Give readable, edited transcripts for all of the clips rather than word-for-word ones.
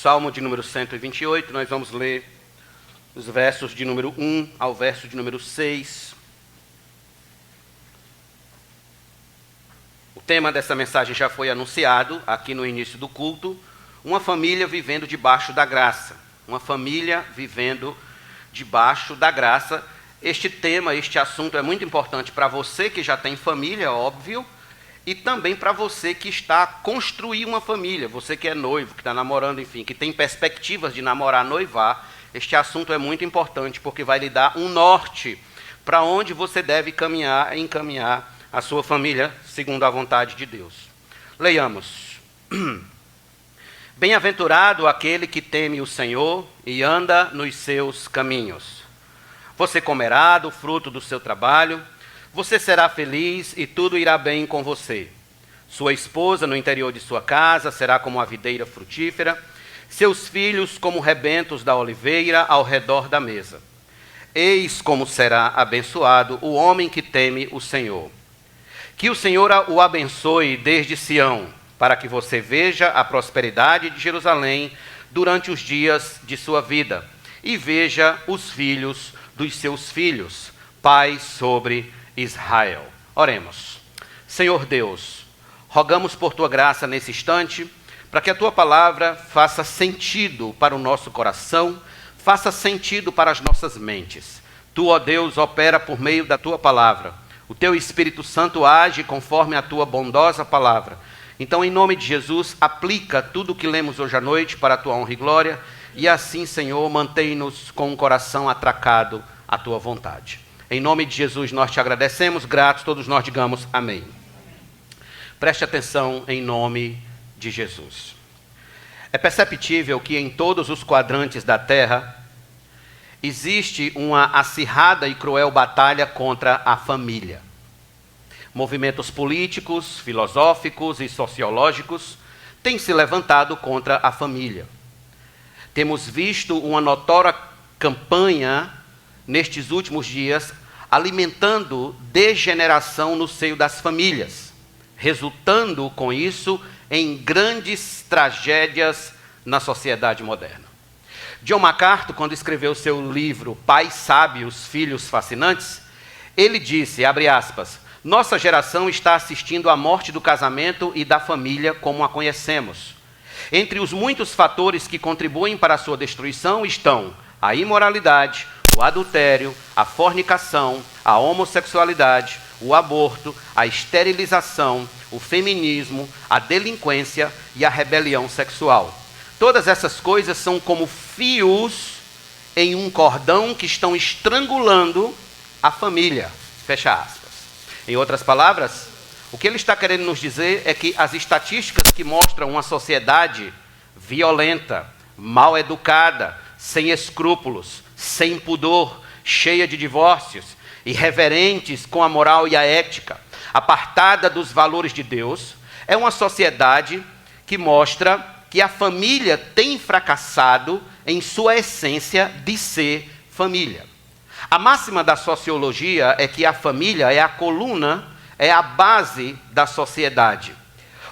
Salmo de número 128, nós vamos ler os versos de número 1 ao verso de número 6. O tema dessa mensagem já foi anunciado aqui no início do culto. Uma família vivendo debaixo da graça. Uma família vivendo debaixo da graça. Este tema, este assunto é muito importante para você que já tem família, óbvio, e também para você que está a construir uma família, você que é noivo, que está namorando, enfim, que tem perspectivas de namorar, noivar. Este assunto é muito importante porque vai lhe dar um norte para onde você deve caminhar e encaminhar a sua família segundo a vontade de Deus. Leiamos. Bem-aventurado aquele que teme o Senhor e anda nos seus caminhos. Você comerá do fruto do seu trabalho, você será feliz e tudo irá bem com você. Sua esposa no interior de sua casa será como a videira frutífera, seus filhos como rebentos da oliveira ao redor da mesa. Eis como será abençoado o homem que teme o Senhor. Que o Senhor o abençoe desde Sião, para que você veja a prosperidade de Jerusalém durante os dias de sua vida, e veja os filhos dos seus filhos, paz sobre Israel. Oremos. Senhor Deus, rogamos por tua graça nesse instante, para que a tua palavra faça sentido para o nosso coração, faça sentido para as nossas mentes. Tu, ó Deus, opera por meio da tua palavra. O teu Espírito Santo age conforme a tua bondosa palavra. Então, em nome de Jesus, aplica tudo o que lemos hoje à noite para a tua honra e glória, e assim, Senhor, mantém-nos com um coração atracado à tua vontade. Em nome de Jesus, nós te agradecemos, gratos, todos nós digamos amém. Preste atenção em nome de Jesus. É perceptível que em todos os quadrantes da terra existe uma acirrada e cruel batalha contra a família. Movimentos políticos, filosóficos e sociológicos têm se levantado contra a família. Temos visto uma notória campanha nestes últimos dias alimentando degeneração no seio das famílias, resultando com isso em grandes tragédias na sociedade moderna. John MacArthur, quando escreveu seu livro Pais Sábios, Filhos Fascinantes, ele disse, abre aspas, nossa geração está assistindo à morte do casamento e da família como a conhecemos. Entre os muitos fatores que contribuem para a sua destruição estão a imoralidade, o adultério, a fornicação, a homossexualidade, o aborto, a esterilização, o feminismo, a delinquência e a rebelião sexual. Todas essas coisas são como fios em um cordão que estão estrangulando a família. Fecha aspas. Em outras palavras, o que ele está querendo nos dizer é que as estatísticas que mostram uma sociedade violenta, mal educada, sem escrúpulos, sem pudor, cheia de divórcios, irreverentes com a moral e a ética, apartada dos valores de Deus, é uma sociedade que mostra que a família tem fracassado em sua essência de ser família. A máxima da sociologia é que a família é a coluna, é a base da sociedade.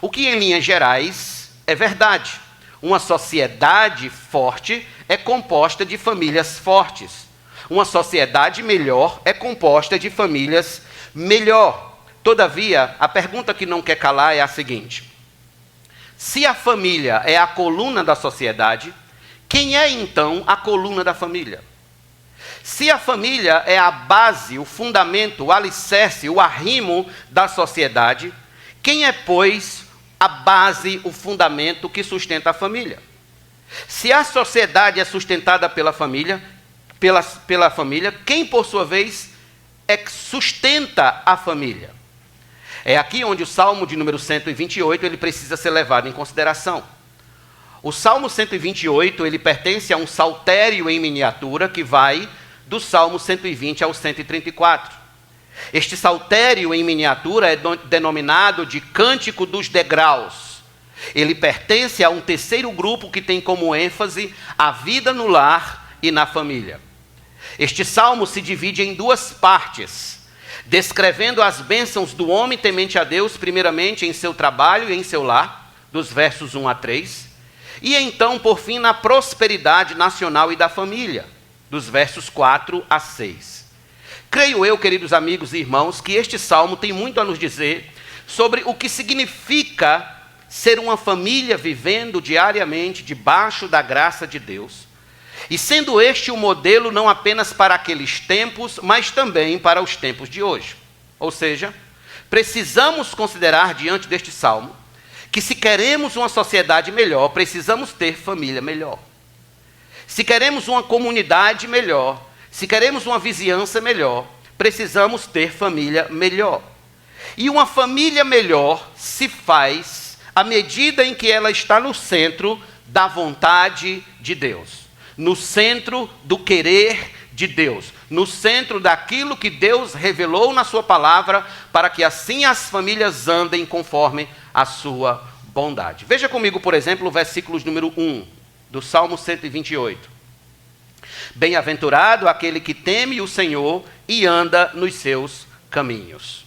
O que, em linhas gerais, é verdade. Uma sociedade forte é composta de famílias fortes. Uma sociedade melhor é composta de famílias melhor. Todavia, a pergunta que não quer calar é a seguinte: se a família é a coluna da sociedade, quem é então a coluna da família? Se a família é a base, o fundamento, o alicerce, o arrimo da sociedade, quem é, pois, a base, o fundamento que sustenta a família? Se a sociedade é sustentada pela família, quem, por sua vez, sustenta a família? É aqui onde o Salmo de número 128 ele precisa ser levado em consideração. O Salmo 128 ele pertence a um saltério em miniatura que vai do Salmo 120 ao 134. Este saltério em miniatura é denominado de Cântico dos Degraus. Ele pertence a um terceiro grupo que tem como ênfase a vida no lar e na família. Este salmo se divide em duas partes, descrevendo as bênçãos do homem temente a Deus, primeiramente em seu trabalho e em seu lar, dos versos 1 a 3, E então, por fim, na prosperidade nacional e da família, dos versos 4 a 6. Creio eu, queridos amigos e irmãos, que este salmo tem muito a nos dizer sobre o que significa ser uma família vivendo diariamente debaixo da graça de Deus. E sendo este o modelo não apenas para aqueles tempos, mas também para os tempos de hoje. Ou seja, precisamos considerar diante deste salmo que se queremos uma sociedade melhor, precisamos ter família melhor. Se queremos uma comunidade melhor, se queremos uma vizinhança melhor, precisamos ter família melhor. E uma família melhor se faz à medida em que ela está no centro da vontade de Deus, no centro do querer de Deus, no centro daquilo que Deus revelou na sua palavra, para que assim as famílias andem conforme a sua bondade. Veja comigo, por exemplo, o versículo número 1 do Salmo 128. Bem-aventurado aquele que teme o Senhor e anda nos seus caminhos.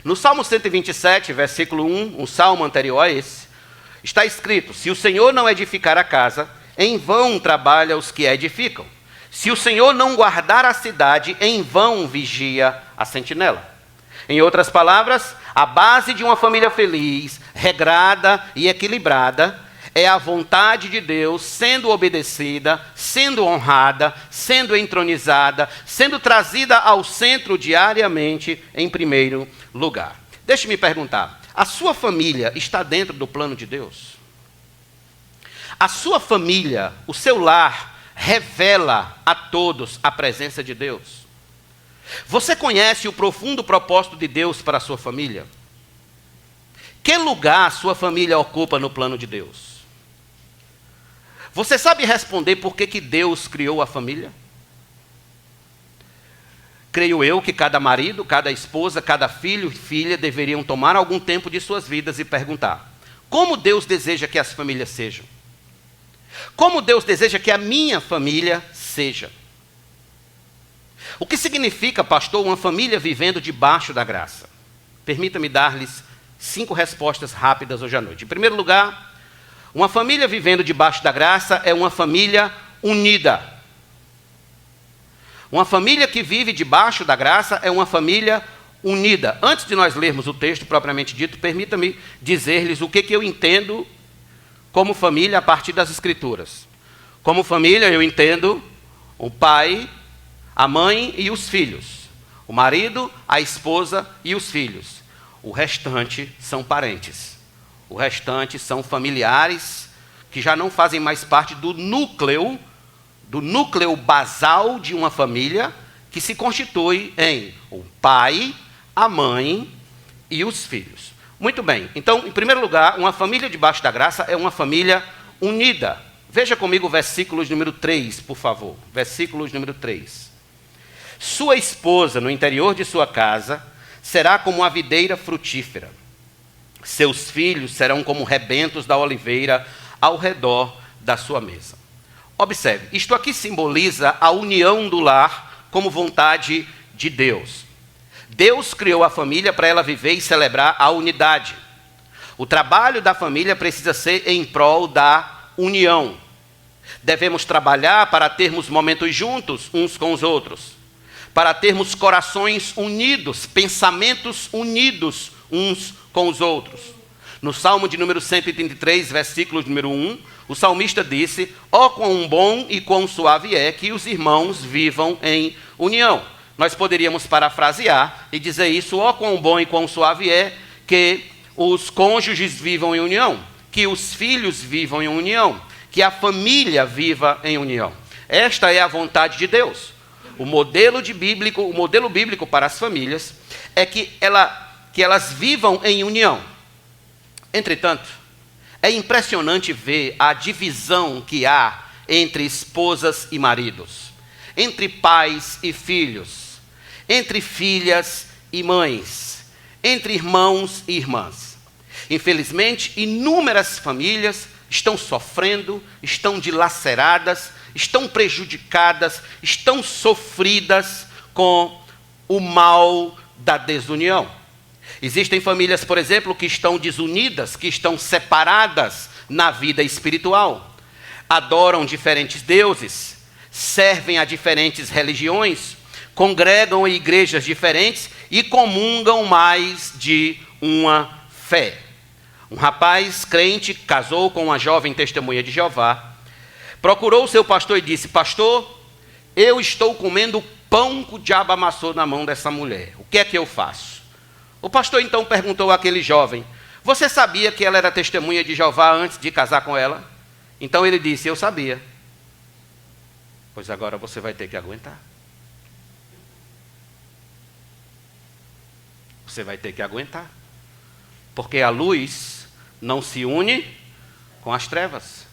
No Salmo 127, versículo 1, um salmo anterior a esse, está escrito: se o Senhor não edificar a casa, em vão trabalha os que a edificam. Se o Senhor não guardar a cidade, em vão vigia a sentinela. Em outras palavras, a base de uma família feliz, regrada e equilibrada é a vontade de Deus sendo obedecida, sendo honrada, sendo entronizada, sendo trazida ao centro diariamente em primeiro lugar. Deixe-me perguntar, a sua família está dentro do plano de Deus? A sua família, o seu lar, revela a todos a presença de Deus? Você conhece o profundo propósito de Deus para a sua família? Que lugar a sua família ocupa no plano de Deus? Você sabe responder por que Deus criou a família? Creio eu que cada marido, cada esposa, cada filho e filha deveriam tomar algum tempo de suas vidas e perguntar: como Deus deseja que as famílias sejam? Como Deus deseja que a minha família seja? O que significa, pastor, uma família vivendo debaixo da graça? Permita-me dar-lhes 5 respostas rápidas hoje à noite. Em primeiro lugar, uma família vivendo debaixo da graça é uma família unida. Uma família que vive debaixo da graça é uma família unida. Antes de nós lermos o texto propriamente dito, permita-me dizer-lhes o que eu entendo como família a partir das Escrituras. Como família eu entendo o pai, a mãe e os filhos. O marido, a esposa e os filhos. O restante são parentes. O restante são familiares que já não fazem mais parte do núcleo basal de uma família, que se constitui em o pai, a mãe e os filhos. Muito bem, então, em primeiro lugar, uma família debaixo da graça é uma família unida. Veja comigo o versículo número 3, por favor. Versículo número 3. Sua esposa, no interior de sua casa, será como uma videira frutífera. Seus filhos serão como rebentos da oliveira ao redor da sua mesa. Observe, isto aqui simboliza a união do lar como vontade de Deus. Deus criou a família para ela viver e celebrar a unidade. O trabalho da família precisa ser em prol da união. Devemos trabalhar para termos momentos juntos uns com os outros, para termos corações unidos, pensamentos unidos uns com os outros. No Salmo de número 133, versículo número 1, o salmista disse: ó, quão bom e quão suave é que os irmãos vivam em união. Nós poderíamos parafrasear e dizer isso: ó, quão bom e quão suave é que os cônjuges vivam em união, que os filhos vivam em união, que a família viva em união. Esta é a vontade de Deus. O modelo bíblico para as famílias é que elas vivam em união. Entretanto, é impressionante ver a divisão que há entre esposas e maridos, entre pais e filhos, entre filhas e mães, entre irmãos e irmãs. Infelizmente, inúmeras famílias estão sofrendo, estão dilaceradas, estão prejudicadas, estão sofridas com o mal da desunião. Existem famílias, por exemplo, que estão desunidas, que estão separadas na vida espiritual. adoram diferentes deuses, servem a diferentes religiões, congregam em igrejas diferentes e comungam mais de uma fé. Um rapaz crente casou com uma jovem testemunha de Jeová, procurou o seu pastor e disse: pastor, eu estou comendo pão que o diabo amassou na mão dessa mulher, o que é que eu faço? O pastor então perguntou àquele jovem: você sabia que ela era testemunha de Jeová antes de casar com ela? Então ele disse: eu sabia. Pois agora você vai ter que aguentar. Você vai ter que aguentar. Porque a luz não se une com as trevas.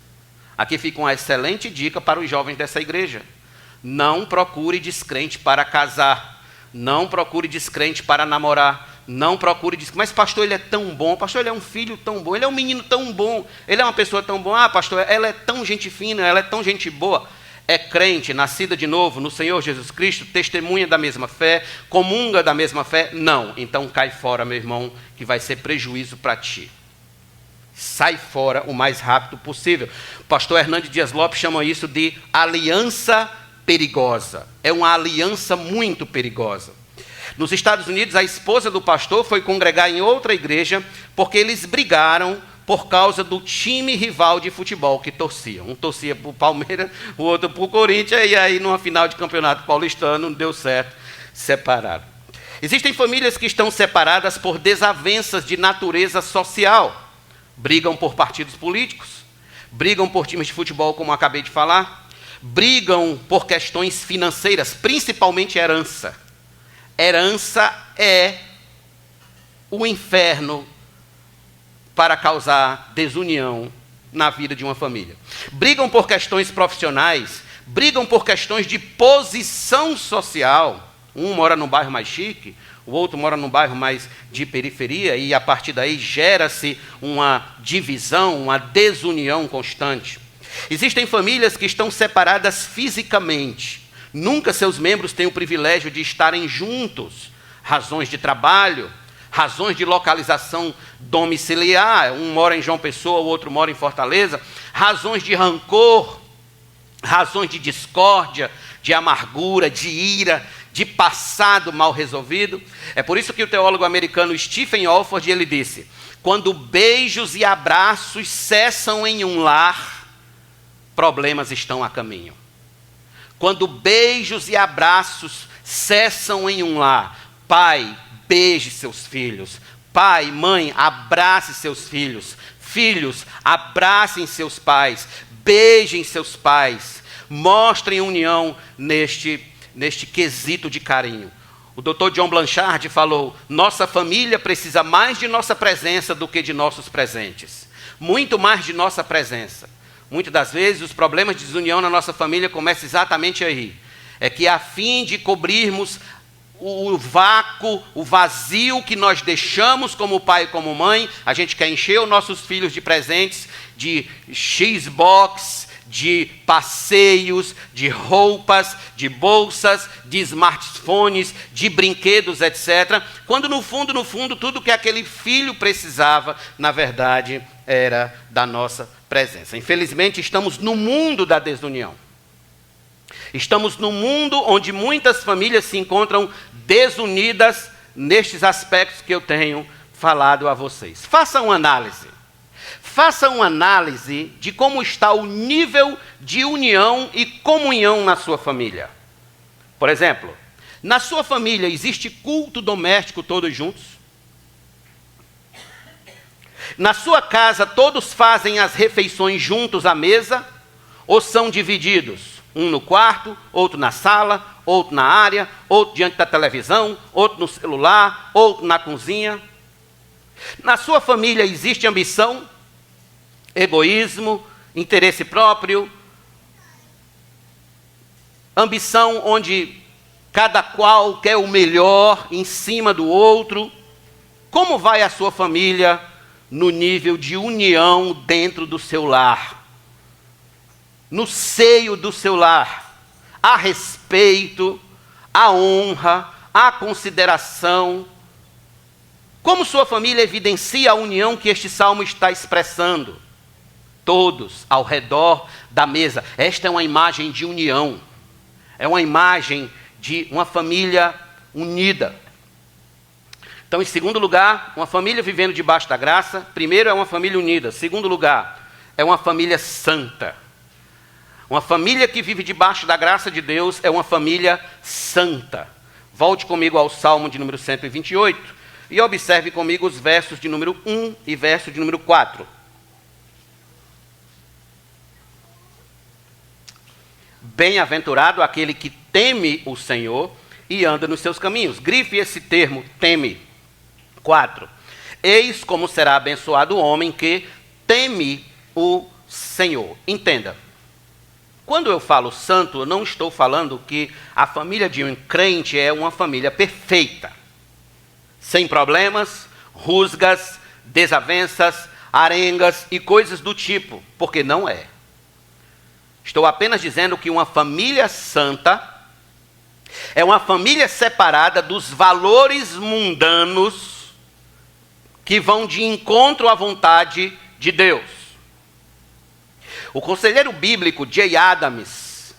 Aqui fica uma excelente dica para os jovens dessa igreja. Não procure descrente para casar. Não procure descrente para namorar. Não procure descrente. Mas pastor, ele é tão bom. Pastor, ele é um filho tão bom. Ele é um menino tão bom. Ele é uma pessoa tão boa. Ah, pastor, ela é tão gente fina. Ela é tão gente boa. É crente, nascida de novo no Senhor Jesus Cristo, testemunha da mesma fé, comunga da mesma fé? Não. Então cai fora, meu irmão, que vai ser prejuízo para ti. Sai fora o mais rápido possível. O pastor Hernandes Dias Lopes chama isso de aliança perigosa. É uma aliança muito perigosa. Nos Estados Unidos, a esposa do pastor foi congregar em outra igreja porque eles brigaram por causa do time rival de futebol que torciam. Um torcia para o Palmeiras, o outro para o Corinthians, e aí numa final de campeonato paulistano não deu certo, separaram. Existem famílias que estão separadas por desavenças de natureza social. Brigam por partidos políticos, brigam por times de futebol, como eu acabei de falar, brigam por questões financeiras, principalmente herança. Herança é o inferno para causar desunião na vida de uma família. Brigam por questões profissionais, brigam por questões de posição social. Um mora num bairro mais chique, o outro mora num bairro mais de periferia, e a partir daí gera-se uma divisão, uma desunião constante. Existem famílias que estão separadas fisicamente. Nunca seus membros têm o privilégio de estarem juntos. Razões de trabalho, razões de localização domiciliar, um mora em João Pessoa, o outro mora em Fortaleza, razões de rancor, razões de discórdia, de amargura, de ira, de passado mal resolvido. É por isso que o teólogo americano Stephen Olford, ele disse: quando beijos e abraços cessam em um lar, problemas estão a caminho. Quando beijos e abraços cessam em um lar, pai, beije seus filhos. Pai, mãe, abrace seus filhos. Filhos, abracem seus pais. Beijem seus pais. Mostrem união neste quesito de carinho. O Dr. John Blanchard falou: nossa família precisa mais de nossa presença do que de nossos presentes. Muito mais de nossa presença. Muitas das vezes os problemas de desunião na nossa família começam exatamente aí. É que a fim de cobrirmos o vácuo, o vazio que nós deixamos como pai e como mãe, a gente quer encher os nossos filhos de presentes, de Xbox, de passeios, de roupas, de bolsas, de smartphones, de brinquedos, etc. Quando no fundo, tudo que aquele filho precisava, na verdade, era da nossa presença. Infelizmente, estamos no mundo da desunião. Estamos num mundo onde muitas famílias se encontram desunidas nestes aspectos que eu tenho falado a vocês. Faça uma análise. Faça uma análise de como está o nível de união e comunhão na sua família. Por exemplo, na sua família existe culto doméstico todos juntos? Na sua casa todos fazem as refeições juntos à mesa ou são divididos? Um no quarto, outro na sala, outro na área, outro diante da televisão, outro no celular, outro na cozinha. Na sua família existe ambição, egoísmo, interesse próprio, ambição onde cada qual quer o melhor em cima do outro. Como vai a sua família no nível de união dentro do seu lar? No seio do seu lar, há respeito, há honra, há consideração. Como sua família evidencia a união que este salmo está expressando? todos ao redor da mesa. Esta é uma imagem de união. É uma imagem de uma família unida. Então, em segundo lugar, uma família vivendo debaixo da graça. Primeiro, é uma família unida. Segundo lugar, é uma família santa. Uma família que vive debaixo da graça de Deus é uma família santa. Volte comigo ao Salmo de número 128 e observe comigo os versos de número 1 e verso de número 4. Bem-aventurado aquele que teme o Senhor e anda nos seus caminhos. Grife esse termo, teme. 4. Eis como será abençoado o homem que teme o Senhor. Entenda, quando eu falo santo, eu não estou falando que a família de um crente é uma família perfeita, sem problemas, rusgas, desavenças, arengas e coisas do tipo, porque não é. Estou apenas dizendo que uma família santa é uma família separada dos valores mundanos que vão de encontro à vontade de Deus. O conselheiro bíblico Jay Adams,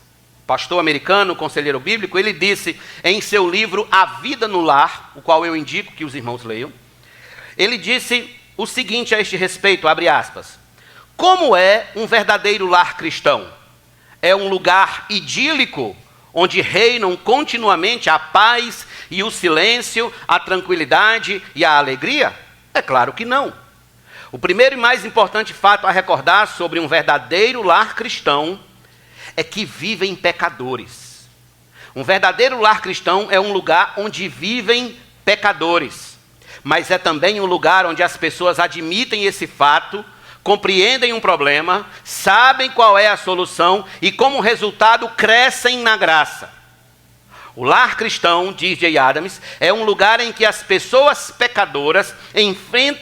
pastor americano, conselheiro bíblico, ele disse em seu livro A Vida no Lar, o qual eu indico que os irmãos leiam, ele disse o seguinte a este respeito, abre aspas: como é um verdadeiro lar cristão? É um lugar idílico, onde reinam continuamente a paz e o silêncio, a tranquilidade e a alegria? É claro que não. O primeiro e mais importante fato a recordar sobre um verdadeiro lar cristão é que vivem pecadores. Um verdadeiro lar cristão é um lugar onde vivem pecadores, mas é também um lugar onde as pessoas admitem esse fato, compreendem um problema, sabem qual é a solução e, como resultado, crescem na graça. O lar cristão, diz Jay Adams, é um lugar em que as pessoas pecadoras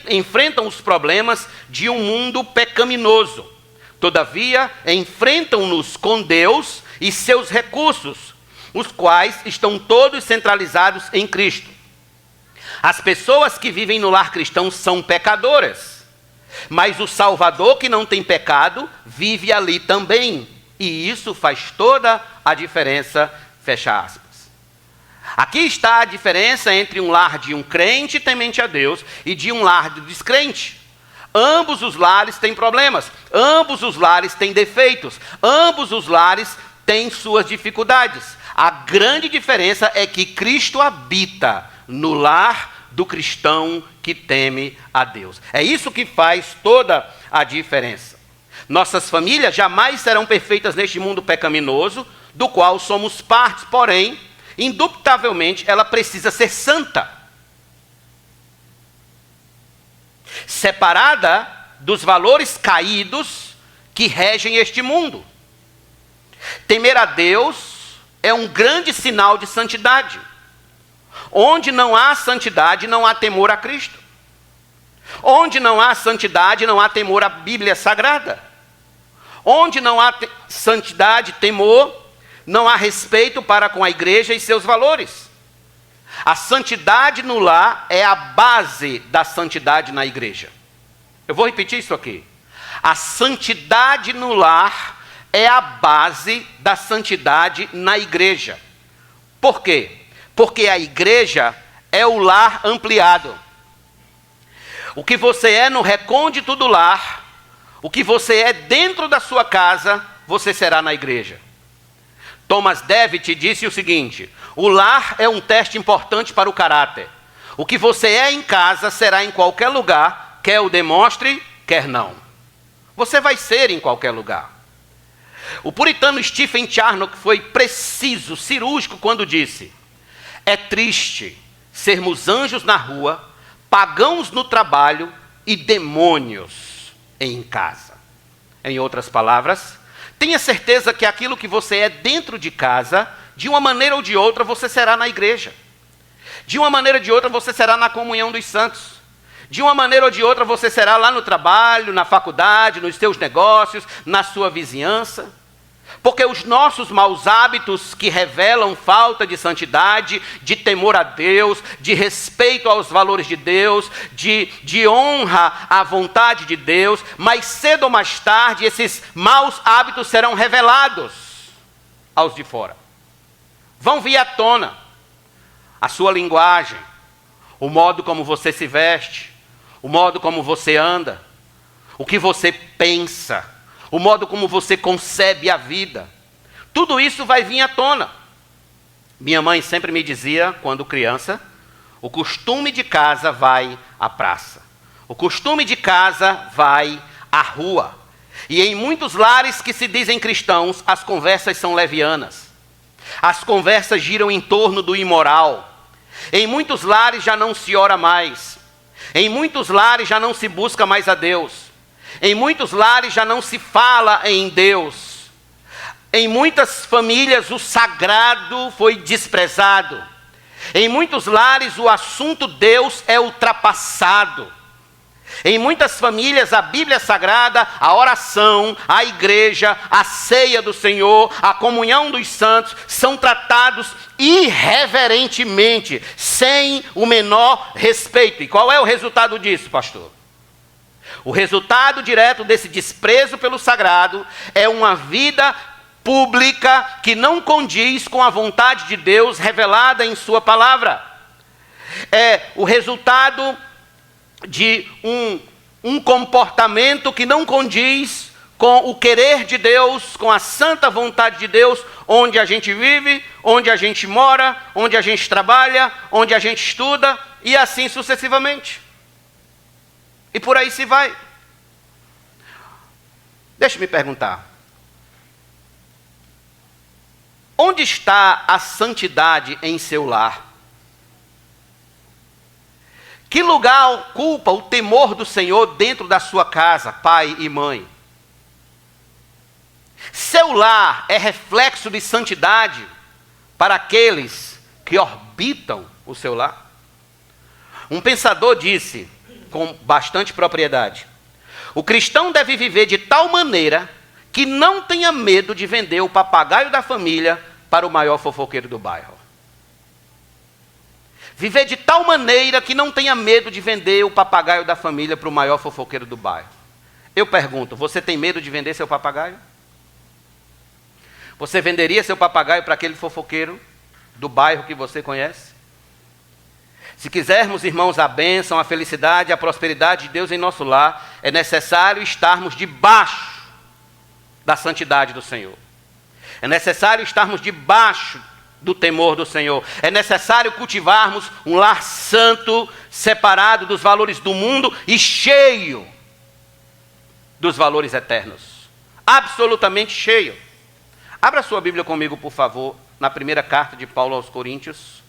enfrentam os problemas de um mundo pecaminoso. Todavia, enfrentam-nos com Deus e seus recursos, os quais estão todos centralizados em Cristo. As pessoas que vivem no lar cristão são pecadoras, mas o Salvador, que não tem pecado, vive ali também. E isso faz toda a diferença, fecha aspas. Aqui está a diferença entre um lar de um crente temente a Deus e de um lar de descrente. Ambos os lares têm problemas, ambos os lares têm defeitos, ambos os lares têm suas dificuldades. A grande diferença é que Cristo habita no lar do cristão que teme a Deus. É isso que faz toda a diferença. Nossas famílias jamais serão perfeitas neste mundo pecaminoso, do qual somos partes, porém, indubitavelmente, ela precisa ser santa. Separada dos valores caídos que regem este mundo. Temer a Deus é um grande sinal de santidade. Onde não há santidade, não há temor a Cristo. Onde não há santidade, não há temor à Bíblia Sagrada. Onde não há santidade, temor, não há respeito para com a igreja e seus valores. A santidade no lar é a base da santidade na igreja. Eu vou repetir isso aqui. A santidade no lar é a base da santidade na igreja. Por quê? Porque a igreja é o lar ampliado. O que você é no recôndito do lar, o que você é dentro da sua casa, você será na igreja. Thomas Devitt disse o seguinte: o lar é um teste importante para o caráter. O que você é em casa será em qualquer lugar, quer o demonstre, quer não. Você vai ser em qualquer lugar. O puritano Stephen Charnock foi preciso, cirúrgico, quando disse: é triste sermos anjos na rua, pagãos no trabalho e demônios em casa. Em outras palavras, tenha certeza que aquilo que você é dentro de casa, de uma maneira ou de outra, você será na igreja. De uma maneira ou de outra, você será na comunhão dos santos. De uma maneira ou de outra, você será lá no trabalho, na faculdade, nos seus negócios, na sua vizinhança. Porque os nossos maus hábitos que revelam falta de santidade, de temor a Deus, de respeito aos valores de Deus, de honra à vontade de Deus, mais cedo ou mais tarde esses maus hábitos serão revelados aos de fora. Vão vir à tona a sua linguagem, o modo como você se veste, o modo como você anda, o que você pensa, o modo como você concebe a vida. Tudo isso vai vir à tona. Minha mãe sempre me dizia, quando criança, o costume de casa vai à praça. O costume de casa vai à rua. E em muitos lares que se dizem cristãos, as conversas são levianas. As conversas giram em torno do imoral. Em muitos lares já não se ora mais. Em muitos lares já não se busca mais a Deus. Em muitos lares já não se fala em Deus. Em muitas famílias o sagrado foi desprezado. Em muitos lares o assunto Deus é ultrapassado. Em muitas famílias a Bíblia Sagrada, a oração, a igreja, a ceia do Senhor, a comunhão dos santos são tratados irreverentemente, sem o menor respeito. E qual é o resultado disso, pastor? O resultado direto desse desprezo pelo sagrado é uma vida pública que não condiz com a vontade de Deus revelada em sua palavra. É o resultado de um comportamento que não condiz com o querer de Deus, com a santa vontade de Deus, onde a gente vive, onde a gente mora, onde a gente trabalha, onde a gente estuda, e assim sucessivamente. E por aí se vai. Deixa-me perguntar. Onde está a santidade em seu lar? Que lugar ocupa o temor do Senhor dentro da sua casa, pai e mãe? Seu lar é reflexo de santidade para aqueles que orbitam o seu lar? Um pensador disse, com bastante propriedade, o cristão deve viver de tal maneira que não tenha medo de vender o papagaio da família para o maior fofoqueiro do bairro. Viver de tal maneira que não tenha medo de vender o papagaio da família para o maior fofoqueiro do bairro. Eu pergunto, você tem medo de vender seu papagaio? Você venderia seu papagaio para aquele fofoqueiro do bairro que você conhece? Se quisermos, irmãos, a bênção, a felicidade, a prosperidade de Deus em nosso lar, é necessário estarmos debaixo da santidade do Senhor. É necessário estarmos debaixo do temor do Senhor. É necessário cultivarmos um lar santo, separado dos valores do mundo e cheio dos valores eternos. Absolutamente cheio. Abra sua Bíblia comigo, por favor, na primeira carta de Paulo aos Coríntios,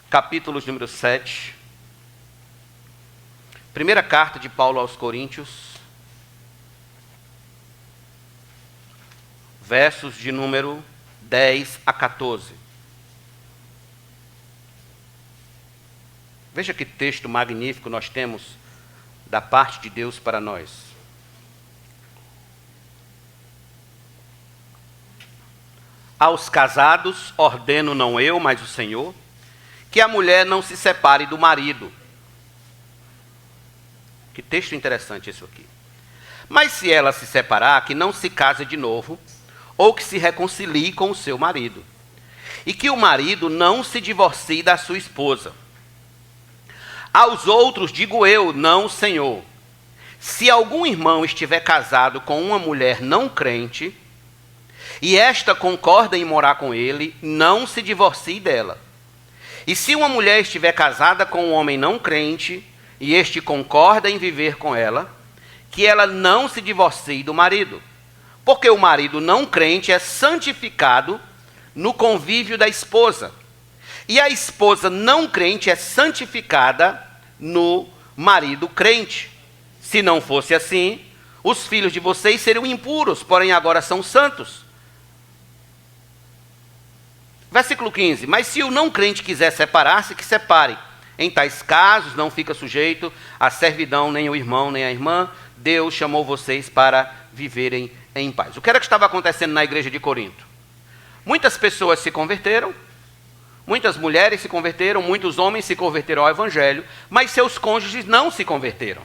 capítulo número 7. Primeira carta de Paulo aos Coríntios, versos de número 10 a 14. Veja que texto magnífico nós temos da parte de Deus para nós. Aos casados ordeno não eu, mas o Senhor, que a mulher não se separe do marido. Que texto interessante isso aqui. Mas se ela se separar, que não se case de novo, ou que se reconcilie com o seu marido. E que o marido não se divorcie da sua esposa. Aos outros digo eu, não o Senhor. Se algum irmão estiver casado com uma mulher não crente, e esta concorda em morar com ele, não se divorcie dela. E se uma mulher estiver casada com um homem não crente, e este concorda em viver com ela, que ela não se divorcie do marido. Porque o marido não crente é santificado no convívio da esposa. E a esposa não crente é santificada no marido crente. Se não fosse assim, os filhos de vocês seriam impuros, porém agora são santos. Versículo 15. Mas se o não crente quiser separar-se, que separe. Em tais casos não fica sujeito à servidão nem o irmão nem a irmã. Deus chamou vocês para viverem em paz. O que era que estava acontecendo na igreja de Corinto? Muitas pessoas se converteram, muitas mulheres se converteram, muitos homens se converteram ao evangelho, mas seus cônjuges não se converteram,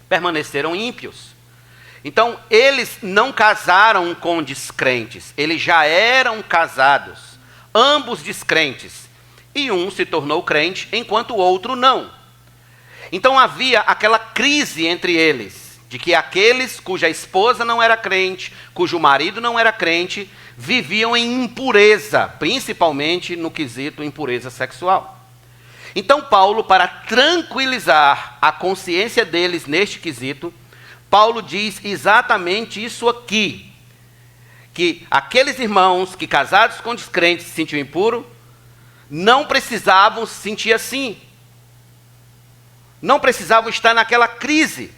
permaneceram ímpios. Então, eles não casaram com descrentes, eles já eram casados, ambos descrentes, e um se tornou crente, enquanto o outro não. Então, havia aquela crise entre eles, de que aqueles cuja esposa não era crente, cujo marido não era crente, viviam em impureza, principalmente no quesito impureza sexual. Então, Paulo, para tranquilizar a consciência deles neste quesito, Paulo diz exatamente isso aqui, que aqueles irmãos que casados com descrentes se sentiam impuros, não precisavam se sentir assim, não precisavam estar naquela crise,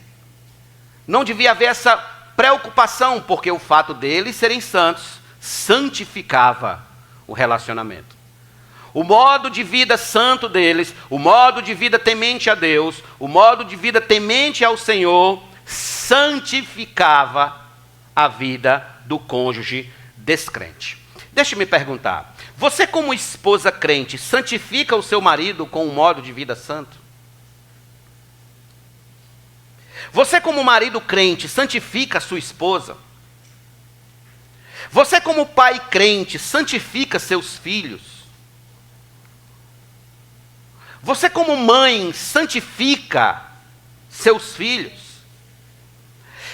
não devia haver essa preocupação, porque o fato deles serem santos santificava o relacionamento. O modo de vida santo deles, o modo de vida temente a Deus, o modo de vida temente ao Senhor, santificava a vida do cônjuge descrente. Deixe-me perguntar, você como esposa crente, santifica o seu marido com um modo de vida santo? Você como marido crente, santifica a sua esposa? Você como pai crente, santifica seus filhos? Você como mãe, santifica seus filhos?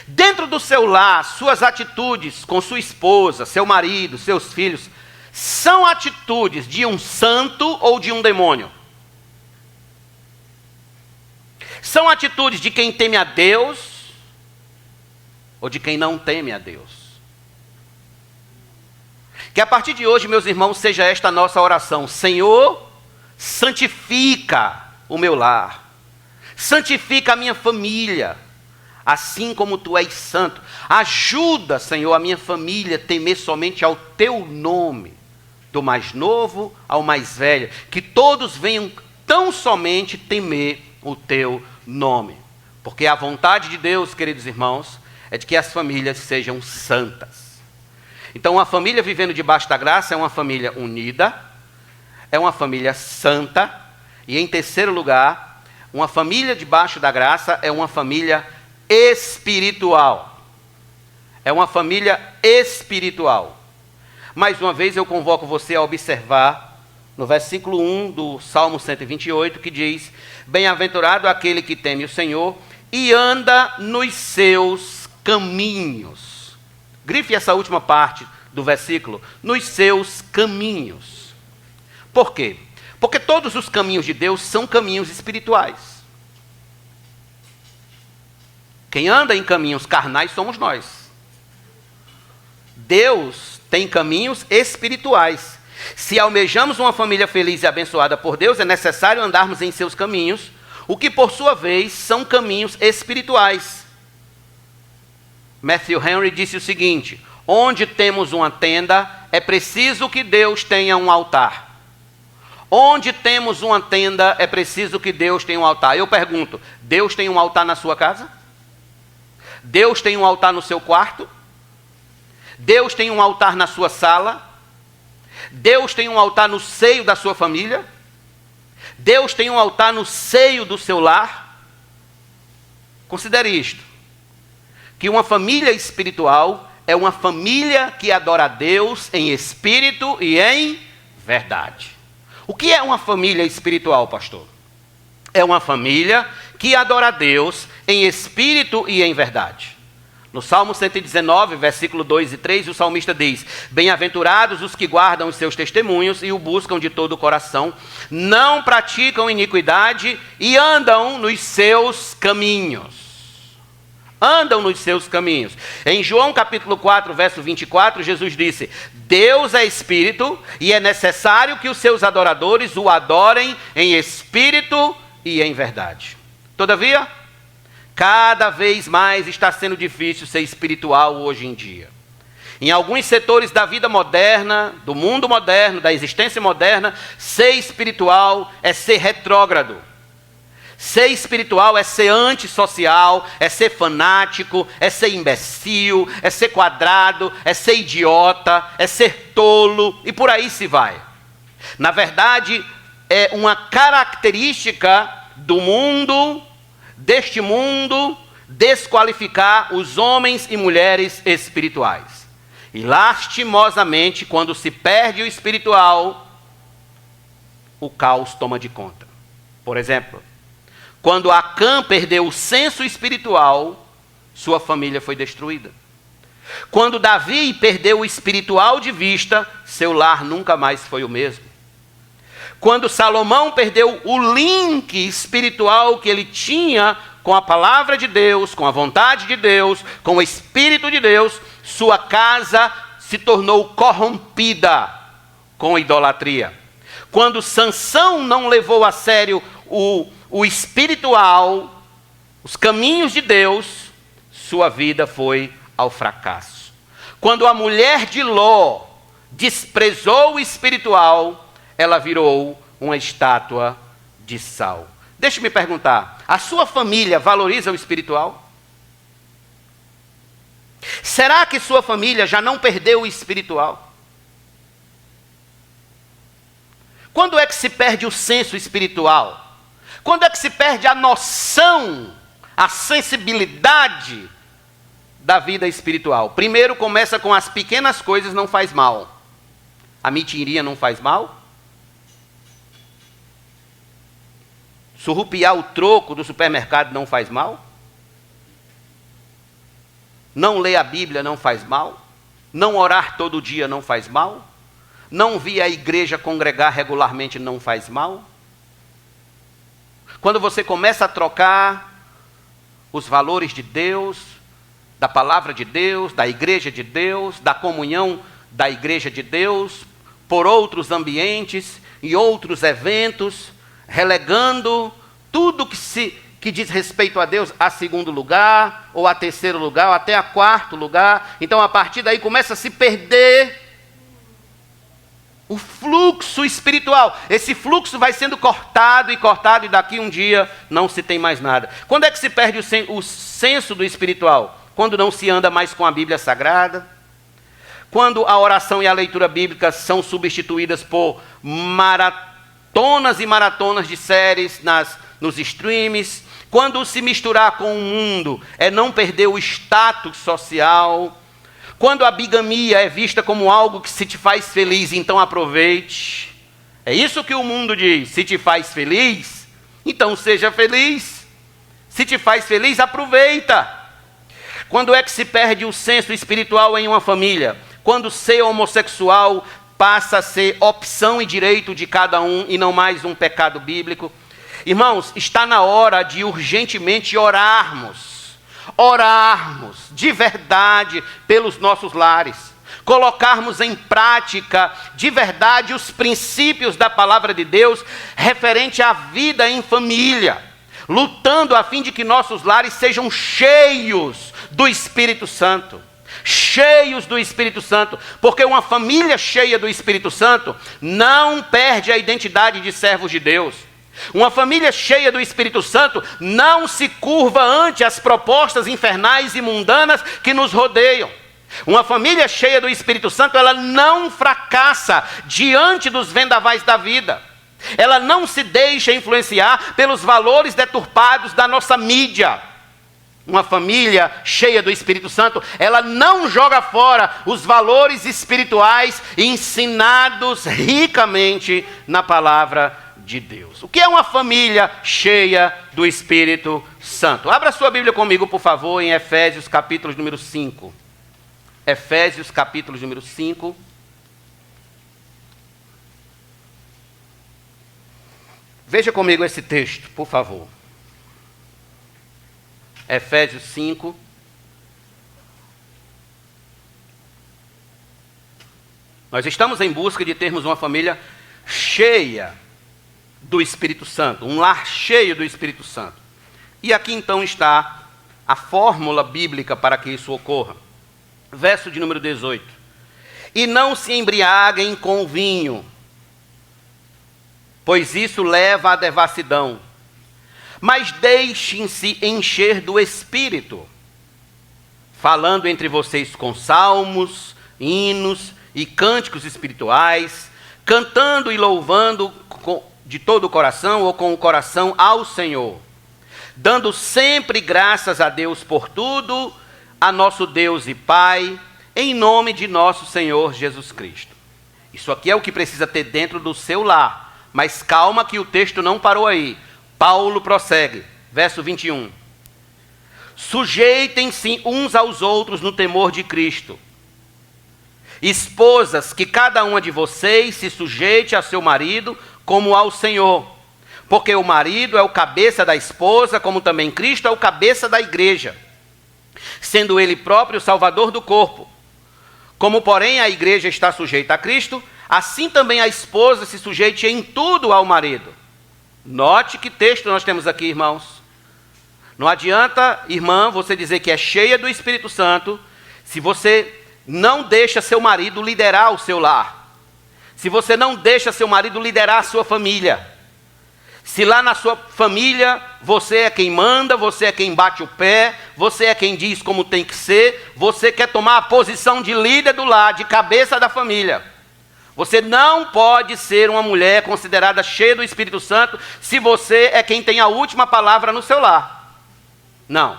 Dentro do seu lar, suas atitudes com sua esposa, seu marido, seus filhos, são atitudes de um santo ou de um demônio? São atitudes de quem teme a Deus ou de quem não teme a Deus? Que a partir de hoje, meus irmãos, seja esta a nossa oração: Senhor, santifica o meu lar, santifica a minha família, assim como Tu és santo. Ajuda, Senhor, a minha família a temer somente ao Teu nome, do mais novo ao mais velho, que todos venham tão somente temer o Teu nome. Porque a vontade de Deus, queridos irmãos, é de que as famílias sejam santas. Então, uma família vivendo debaixo da graça é uma família unida, é uma família santa, e em terceiro lugar, uma família debaixo da graça é uma família espiritual. É uma família espiritual. Mais uma vez eu convoco você a observar no versículo 1 do Salmo 128, que diz: bem-aventurado aquele que teme o Senhor e anda nos seus caminhos. Grife essa última parte do versículo, nos seus caminhos. Por quê? Porque todos os caminhos de Deus são caminhos espirituais. Quem anda em caminhos carnais somos nós. Deus tem caminhos espirituais. Se almejamos uma família feliz e abençoada por Deus, é necessário andarmos em seus caminhos, o que por sua vez são caminhos espirituais. Matthew Henry disse o seguinte: onde temos uma tenda, é preciso que Deus tenha um altar. Onde temos uma tenda, é preciso que Deus tenha um altar. Eu pergunto, Deus tem um altar na sua casa? Deus tem um altar no seu quarto? Deus tem um altar na sua sala? Deus tem um altar no seio da sua família? Deus tem um altar no seio do seu lar? Considere isto, que uma família espiritual é uma família que adora a Deus em espírito e em verdade. O que é uma família espiritual, pastor? É uma família que adora a Deus em espírito e em verdade. No Salmo 119, versículo 2 e 3, o salmista diz: bem-aventurados os que guardam os seus testemunhos e o buscam de todo o coração, não praticam iniquidade e andam nos seus caminhos. Andam nos seus caminhos. Em João capítulo 4, verso 24, Jesus disse: Deus é espírito e é necessário que os seus adoradores o adorem em espírito e em verdade. Todavia, cada vez mais está sendo difícil ser espiritual hoje em dia. Em alguns setores da vida moderna, do mundo moderno, da existência moderna, ser espiritual é ser retrógrado. Ser espiritual é ser antissocial, é ser fanático, é ser imbecil, é ser quadrado, é ser idiota, é ser tolo e por aí se vai. Na verdade, é uma característica do mundo, deste mundo, desqualificar os homens e mulheres espirituais. E lastimosamente, quando se perde o espiritual, o caos toma de conta. Por exemplo, quando Acã perdeu o senso espiritual, sua família foi destruída. Quando Davi perdeu o espiritual de vista, seu lar nunca mais foi o mesmo. Quando Salomão perdeu o link espiritual que ele tinha com a palavra de Deus, com a vontade de Deus, com o Espírito de Deus, sua casa se tornou corrompida com idolatria. Quando Sansão não levou a sério o espiritual, os caminhos de Deus, sua vida foi ao fracasso. Quando a mulher de Ló desprezou o espiritual, ela virou uma estátua de sal. Deixe-me perguntar, a sua família valoriza o espiritual? Será que sua família já não perdeu o espiritual? Quando é que se perde o senso espiritual? Quando é que se perde a noção, a sensibilidade da vida espiritual? Primeiro começa com as pequenas coisas, não faz mal. A mentirinha não faz mal? Surrupiar o troco do supermercado não faz mal? Não ler a Bíblia não faz mal? Não orar todo dia não faz mal? Não vir à igreja congregar regularmente não faz mal? Quando você começa a trocar os valores de Deus, da palavra de Deus, da igreja de Deus, da comunhão da igreja de Deus, por outros ambientes e outros eventos, relegando tudo que diz respeito a Deus a segundo lugar, ou a terceiro lugar, ou até a quarto lugar. Então, a partir daí, começa a se perder o fluxo espiritual. Esse fluxo vai sendo cortado, e daqui um dia não se tem mais nada. Quando é que se perde o senso do espiritual? Quando não se anda mais com a Bíblia Sagrada. Quando a oração e a leitura bíblica são substituídas por maratonas e maratonas de séries nos streams. Quando se misturar com o mundo é não perder o status social. Quando a bigamia é vista como algo que se te faz feliz, então aproveite. É isso que o mundo diz. Se te faz feliz, então seja feliz. Se te faz feliz, aproveita. Quando é que se perde o senso espiritual em uma família? Quando ser homossexual passa a ser opção e direito de cada um e não mais um pecado bíblico. Irmãos, está na hora de urgentemente orarmos de verdade pelos nossos lares, colocarmos em prática de verdade os princípios da palavra de Deus referente à vida em família, lutando a fim de que nossos lares sejam cheios do Espírito Santo. Cheios do Espírito Santo, porque uma família cheia do Espírito Santo não perde a identidade de servos de Deus. Uma família cheia do Espírito Santo não se curva ante as propostas infernais e mundanas que nos rodeiam. Uma família cheia do Espírito Santo, ela não fracassa diante dos vendavais da vida. Ela não se deixa influenciar pelos valores deturpados da nossa mídia. Uma família cheia do Espírito Santo, ela não joga fora os valores espirituais ensinados ricamente na palavra de Deus. O que é uma família cheia do Espírito Santo? Abra sua Bíblia comigo, por favor, em Efésios capítulo número 5. Efésios capítulo número 5. Veja comigo esse texto, por favor. Efésios 5. Nós estamos em busca de termos uma família cheia do Espírito Santo, um lar cheio do Espírito Santo. E aqui então está a fórmula bíblica para que isso ocorra. Verso de número 18. E não se embriaguem com vinho, pois isso leva à devassidão. Mas deixem-se encher do Espírito, falando entre vocês com salmos, hinos e cânticos espirituais, cantando e louvando de todo o coração ou com o coração ao Senhor, dando sempre graças a Deus por tudo, a nosso Deus e Pai, em nome de nosso Senhor Jesus Cristo. Isso aqui é o que precisa ter dentro do seu lar, mas calma que o texto não parou aí. Paulo prossegue, verso 21. Sujeitem-se uns aos outros no temor de Cristo. Esposas, que cada uma de vocês se sujeite a seu marido como ao Senhor. Porque o marido é o cabeça da esposa, como também Cristo é o cabeça da igreja, sendo ele próprio o salvador do corpo. Como, porém, a igreja está sujeita a Cristo, assim também a esposa se sujeite em tudo ao marido. Note que texto nós temos aqui, irmãos. Não adianta, irmã, você dizer que é cheia do Espírito Santo, se você não deixa seu marido liderar o seu lar. Se você não deixa seu marido liderar a sua família. Se lá na sua família você é quem manda, você é quem bate o pé, você é quem diz como tem que ser, você quer tomar a posição de líder do lar, de cabeça da família. Você não pode ser uma mulher considerada cheia do Espírito Santo se você é quem tem a última palavra no seu lar. Não.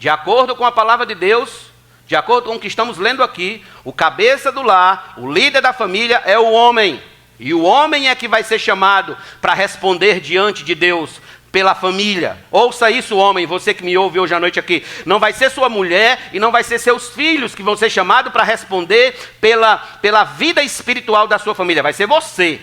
De acordo com a palavra de Deus, de acordo com o que estamos lendo aqui, o cabeça do lar, o líder da família é o homem. E o homem é que vai ser chamado para responder diante de Deus pela família. Ouça isso, homem, você que me ouve hoje à noite aqui. Não vai ser sua mulher e não vai ser seus filhos que vão ser chamados para responder pela vida espiritual da sua família. Vai ser você.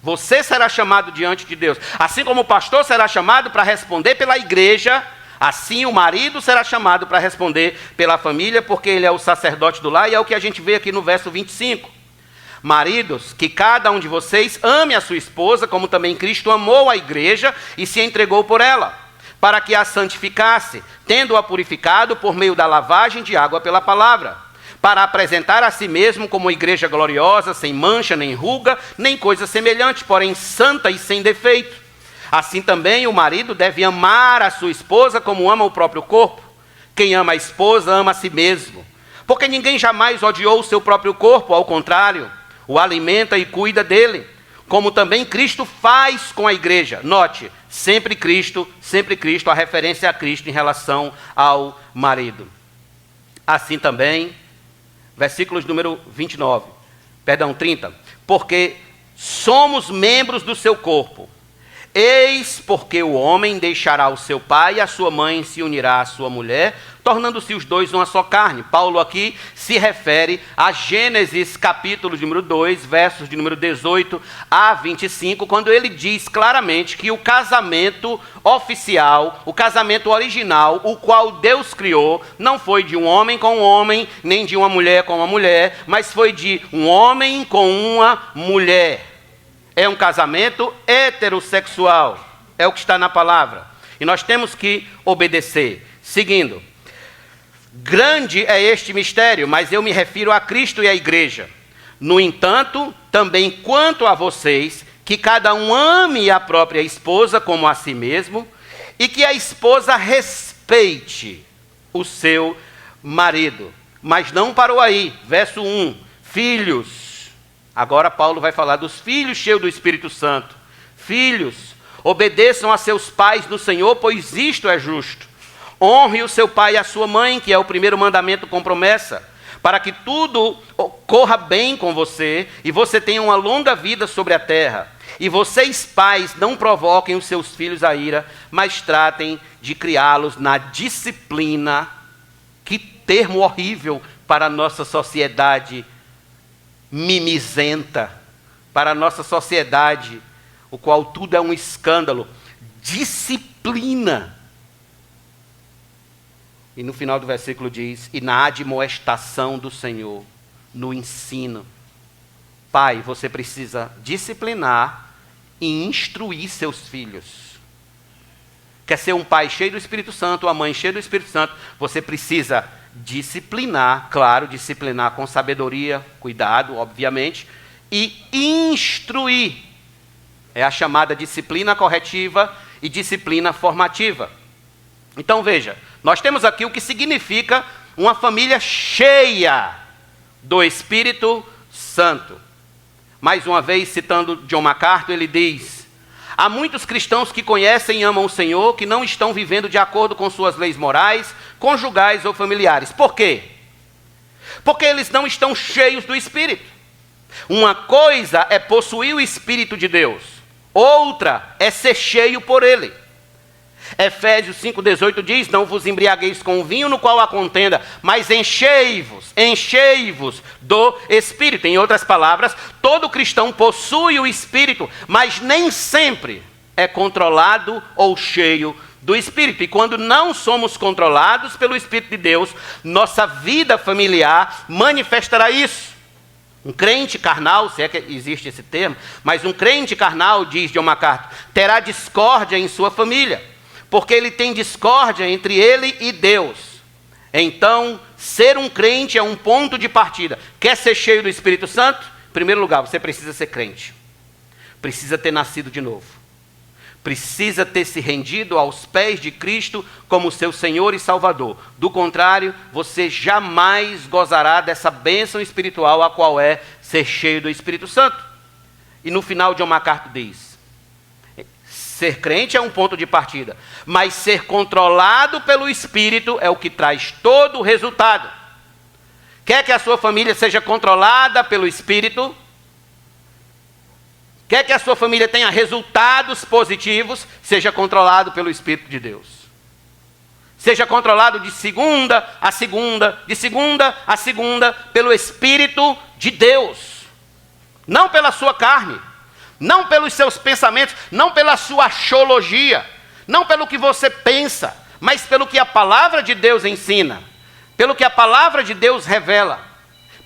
Você será chamado diante de Deus. Assim como o pastor será chamado para responder pela igreja, assim o marido será chamado para responder pela família, porque ele é o sacerdote do lar, e é o que a gente vê aqui no verso 25. Maridos, que cada um de vocês ame a sua esposa, como também Cristo amou a igreja e se entregou por ela, para que a santificasse, tendo-a purificado por meio da lavagem de água pela palavra, para apresentar a si mesmo como igreja gloriosa, sem mancha, nem ruga, nem coisa semelhante, porém santa e sem defeito. Assim também o marido deve amar a sua esposa como ama o próprio corpo. Quem ama a esposa ama a si mesmo, porque ninguém jamais odiou o seu próprio corpo, ao contrário, o alimenta e cuida dele, como também Cristo faz com a igreja. Note, sempre Cristo, a referência a Cristo em relação ao marido. Assim também, versículos número 30, porque somos membros do seu corpo. Eis porque o homem deixará o seu pai e a sua mãe se unirá à sua mulher, tornando-se os dois uma só carne. Paulo aqui se refere a Gênesis capítulo número 2, versos de número 18 a 25, quando ele diz claramente que o casamento oficial, o casamento original, o qual Deus criou, não foi de um homem com um homem, nem de uma mulher com uma mulher, mas foi de um homem com uma mulher. É um casamento heterossexual, é o que está na palavra. E nós temos que obedecer. Seguindo, grande é este mistério, mas eu me refiro a Cristo e à igreja. No entanto, também quanto a vocês, que cada um ame a própria esposa como a si mesmo, e que a esposa respeite o seu marido. Mas não parou aí, verso 1, filhos. Agora Paulo vai falar dos filhos cheios do Espírito Santo. Filhos, obedeçam a seus pais no Senhor, pois isto é justo. Honre o seu pai e a sua mãe, que é o primeiro mandamento com promessa, para que tudo corra bem com você e você tenha uma longa vida sobre a terra. E vocês, pais, não provoquem os seus filhos à ira, mas tratem de criá-los na disciplina. Que termo horrível para a nossa sociedade mimizenta, para a nossa sociedade, o qual tudo é um escândalo. Disciplina. E no final do versículo diz, e na admoestação do Senhor, no ensino. Pai, você precisa disciplinar e instruir seus filhos. Quer ser um pai cheio do Espírito Santo, uma mãe cheia do Espírito Santo, você precisa disciplinar, claro, disciplinar com sabedoria, cuidado, obviamente, e instruir. É a chamada disciplina corretiva e disciplina formativa. Então veja, nós temos aqui o que significa uma família cheia do Espírito Santo. Mais uma vez, citando John MacArthur, ele diz: há muitos cristãos que conhecem e amam o Senhor, que não estão vivendo de acordo com suas leis morais, conjugais ou familiares. Por quê? Porque eles não estão cheios do Espírito. Uma coisa é possuir o Espírito de Deus, outra é ser cheio por Ele. Efésios 5,18 diz: não vos embriagueis com o vinho no qual há contenda, mas enchei-vos do Espírito. Em outras palavras, todo cristão possui o Espírito, mas nem sempre é controlado ou cheio do Espírito. E quando não somos controlados pelo Espírito de Deus, nossa vida familiar manifestará isso. Um crente carnal, se é que existe esse termo, mas um crente carnal, diz John MacArthur, terá discórdia em sua família, porque ele tem discórdia entre ele e Deus. Então, ser um crente é um ponto de partida. Quer ser cheio do Espírito Santo? Em primeiro lugar, você precisa ser crente. Precisa ter nascido de novo. Precisa ter se rendido aos pés de Cristo como seu Senhor e Salvador. Do contrário, você jamais gozará dessa bênção espiritual, a qual é ser cheio do Espírito Santo. E no final, John MacArthur diz: ser crente é um ponto de partida, mas ser controlado pelo Espírito é o que traz todo o resultado. Quer que a sua família seja controlada pelo Espírito? Quer que a sua família tenha resultados positivos? Seja controlado pelo Espírito de Deus. Seja controlado de segunda a segunda, de segunda a segunda, pelo Espírito de Deus. Não pela sua carne, não pelos seus pensamentos, não pela sua axiologia, não pelo que você pensa, mas pelo que a palavra de Deus ensina, pelo que a palavra de Deus revela,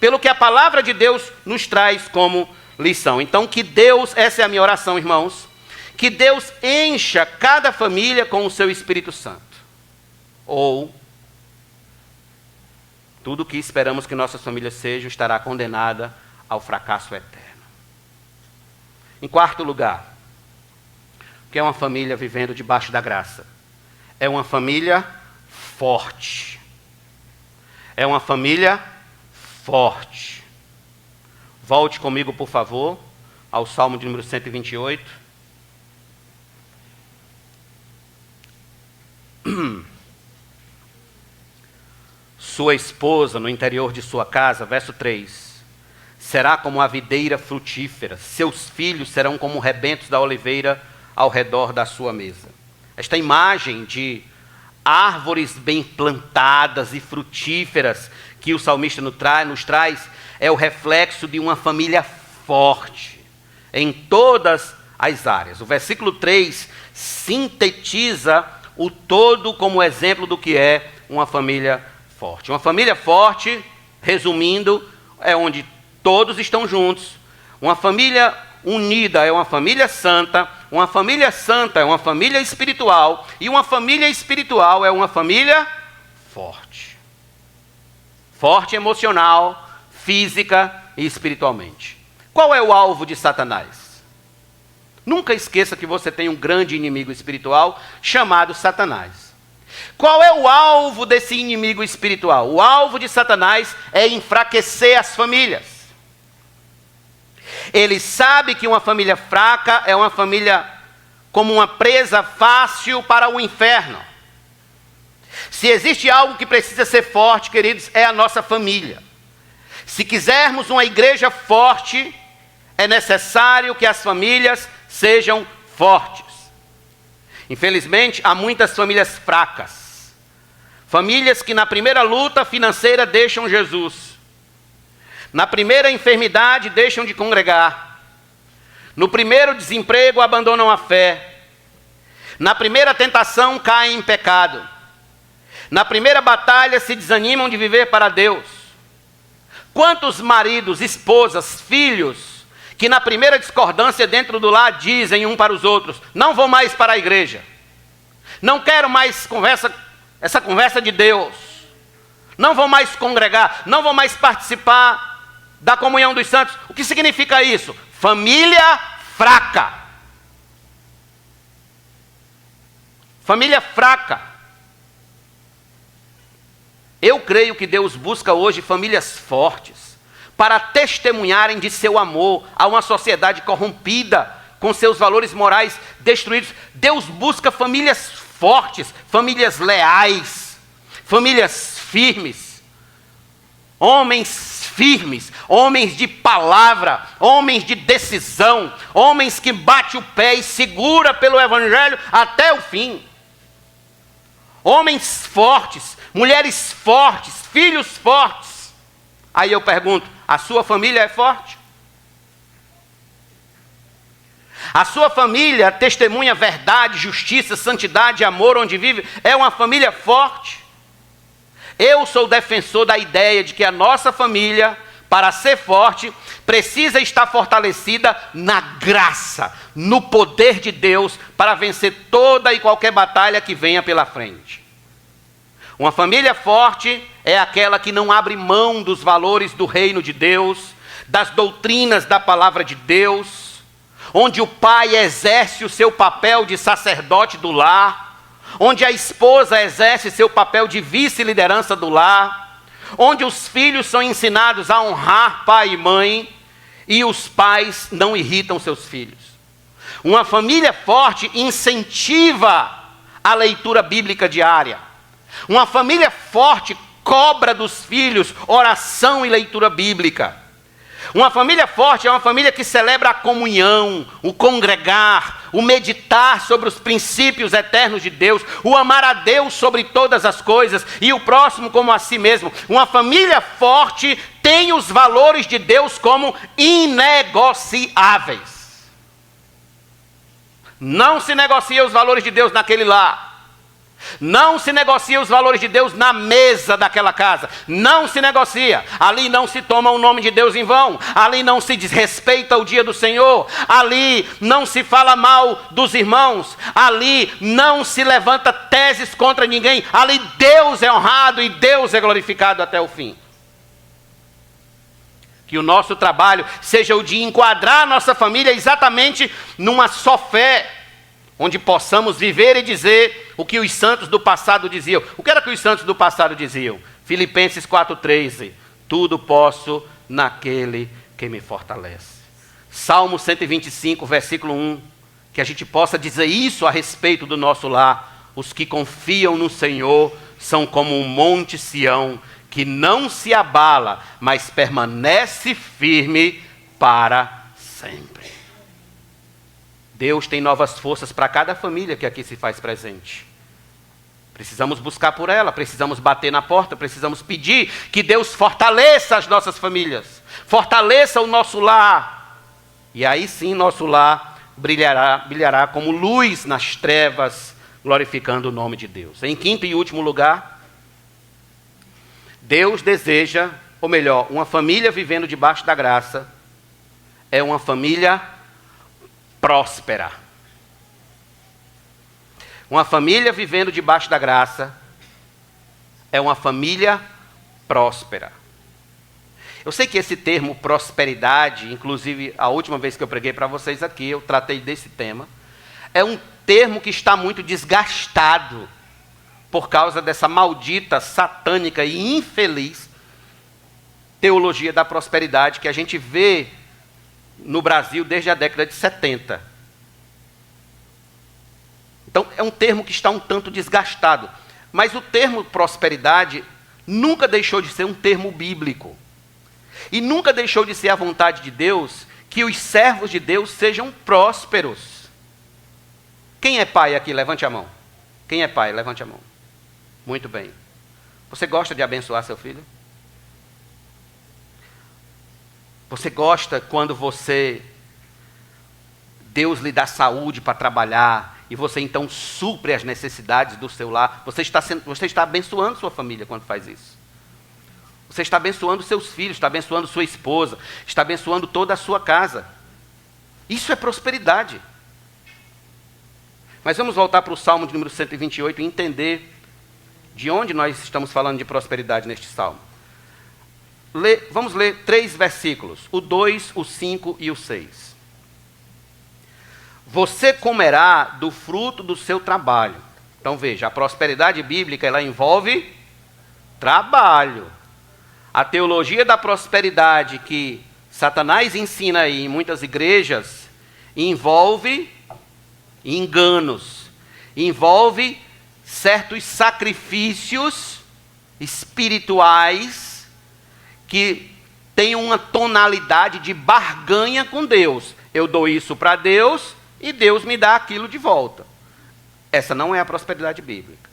pelo que a palavra de Deus nos traz como lição. Então, que Deus, essa é a minha oração, irmãos, que Deus encha cada família com o seu Espírito Santo. Ou tudo o que esperamos que nossas famílias sejam estará condenada ao fracasso eterno. Em quarto lugar, o que é uma família vivendo debaixo da graça? É uma família forte. É uma família forte. Volte comigo, por favor, ao Salmo de número 128. Sua esposa, no interior de sua casa, verso 3, será como a videira frutífera, seus filhos serão como rebentos da oliveira ao redor da sua mesa. Esta imagem de árvores bem plantadas e frutíferas que o salmista nos traz é o reflexo de uma família forte em todas as áreas. O versículo 3 sintetiza o todo como exemplo do que é uma família forte. Uma família forte, resumindo, é onde todos estão juntos. Uma família unida é uma família santa. Uma família santa é uma família espiritual. E uma família espiritual é uma família forte. Forte emocional, física e espiritualmente. Qual é o alvo de Satanás? Nunca esqueça que você tem um grande inimigo espiritual chamado Satanás. Qual é o alvo desse inimigo espiritual? O alvo de Satanás é enfraquecer as famílias. Ele sabe que uma família fraca é uma família como uma presa fácil para o inferno. Se existe algo que precisa ser forte, queridos, é a nossa família. Se quisermos uma igreja forte, é necessário que as famílias sejam fortes. Infelizmente, há muitas famílias fracas. Famílias que na primeira luta financeira deixam Jesus. Na primeira enfermidade deixam de congregar. No primeiro desemprego abandonam a fé. Na primeira tentação caem em pecado. Na primeira batalha se desanimam de viver para Deus. Quantos maridos, esposas, filhos, que na primeira discordância dentro do lar dizem um para os outros: não vou mais para a igreja, não quero mais essa conversa de Deus, não vou mais congregar, não vou mais participar da comunhão dos santos. O que significa isso? Família fraca. família fraca. Eu creio que Deus busca hoje famílias fortes, para testemunharem de seu amor a uma sociedade corrompida, com seus valores morais destruídos. Deus busca famílias fortes, famílias leais, famílias firmes, homens firmes, homens de palavra, homens de decisão, homens que bate o pé e segura pelo evangelho até o fim. Homens fortes, mulheres fortes, filhos fortes. Aí eu pergunto, a sua família é forte? A sua família testemunha verdade, justiça, santidade, amor onde vive? É uma família forte? Eu sou defensor da ideia de que a nossa família, para ser forte, precisa estar fortalecida na graça, no poder de Deus, para vencer toda e qualquer batalha que venha pela frente. Uma família forte é aquela que não abre mão dos valores do reino de Deus, das doutrinas da palavra de Deus, onde o pai exerce o seu papel de sacerdote do lar, onde a esposa exerce seu papel de vice-liderança do lar, onde os filhos são ensinados a honrar pai e mãe, e os pais não irritam seus filhos. Uma família forte incentiva a leitura bíblica diária. Uma família forte cobra dos filhos oração e leitura bíblica. Uma família forte é uma família que celebra a comunhão, o congregar, o meditar sobre os princípios eternos de Deus, o amar a Deus sobre todas as coisas e o próximo como a si mesmo. Uma família forte tem os valores de Deus como inegociáveis. Não se negocia os valores de Deus naquele lar. Não se negocia os valores de Deus na mesa daquela casa. Não se negocia. Ali não se toma o nome de Deus em vão. Ali não se desrespeita o dia do Senhor. Ali não se fala mal dos irmãos. Ali não se levanta teses contra ninguém. Ali Deus é honrado e Deus é glorificado até o fim. Que o nosso trabalho seja o de enquadrar a nossa família exatamente numa só fé, onde possamos viver e dizer o que os santos do passado diziam. O que era que os santos do passado diziam? Filipenses 4,13. Tudo posso naquele que me fortalece. Salmo 125, versículo 1. Que a gente possa dizer isso a respeito do nosso lar. Os que confiam no Senhor são como um monte Sião, que não se abala, mas permanece firme para sempre. Deus tem novas forças para cada família que aqui se faz presente. Precisamos buscar por ela, precisamos bater na porta, precisamos pedir que Deus fortaleça as nossas famílias, fortaleça o nosso lar. E aí sim nosso lar brilhará como luz nas trevas, glorificando o nome de Deus. Em quinto e último lugar, Deus deseja, ou melhor, uma família vivendo debaixo da graça é uma família próspera. Uma família vivendo debaixo da graça é uma família próspera. Eu sei que esse termo prosperidade, inclusive a última vez que eu preguei para vocês aqui, eu tratei desse tema, é um termo que está muito desgastado por causa dessa maldita, satânica e infeliz teologia da prosperidade que a gente vê no Brasil desde a década de 70. Então, é um termo que está um tanto desgastado. Mas o termo prosperidade nunca deixou de ser um termo bíblico. E nunca deixou de ser a vontade de Deus que os servos de Deus sejam prósperos. Quem é pai aqui? Levante a mão. Quem é pai? Levante a mão. Muito bem. Você gosta de abençoar seu filho? Você gosta quando Deus lhe dá saúde para trabalhar e você então supre as necessidades do seu lar? Você está abençoando sua família quando faz isso. Você está abençoando seus filhos, está abençoando sua esposa, está abençoando toda a sua casa. Isso é prosperidade. Mas vamos voltar para o Salmo de número 128 e entender de onde nós estamos falando de prosperidade neste Salmo. Vamos ler 3 versículos, o 2, o 5 e o 6. Você comerá do fruto do seu trabalho, Então veja, a prosperidade bíblica ela envolve trabalho. A teologia da prosperidade que Satanás ensina aí em muitas igrejas envolve enganos, envolve certos sacrifícios espirituais que têm uma tonalidade de barganha com Deus. Eu dou isso para Deus e Deus me dá aquilo de volta. Essa não é a prosperidade bíblica.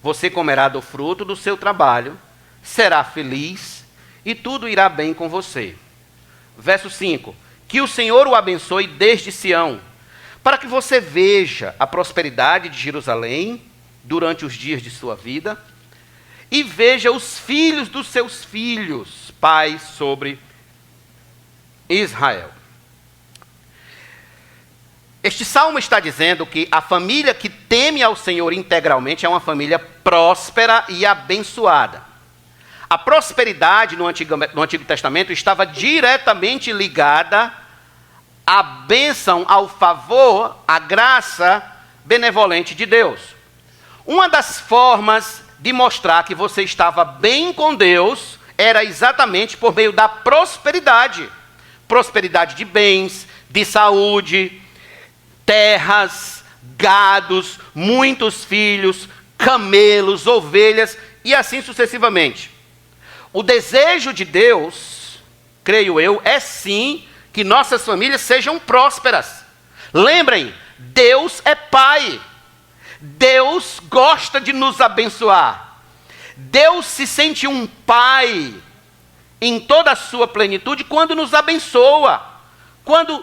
Você comerá do fruto do seu trabalho, será feliz e tudo irá bem com você. Verso 5. Que o Senhor o abençoe desde Sião, para que você veja a prosperidade de Jerusalém durante os dias de sua vida e veja os filhos dos seus filhos, pais sobre Israel. Este salmo está dizendo que a família que teme ao Senhor integralmente é uma família próspera e abençoada. A prosperidade no Antigo Testamento estava diretamente ligada à bênção, ao favor, à graça benevolente de Deus. Uma das formas de mostrar que você estava bem com Deus era exatamente por meio da prosperidade. Prosperidade de bens, de saúde, terras, gados, muitos filhos, camelos, ovelhas e assim sucessivamente. O desejo de Deus, creio eu, é sim que nossas famílias sejam prósperas. Lembrem, Deus é Pai. Deus gosta de nos abençoar. Deus se sente um Pai em toda a sua plenitude quando nos abençoa, quando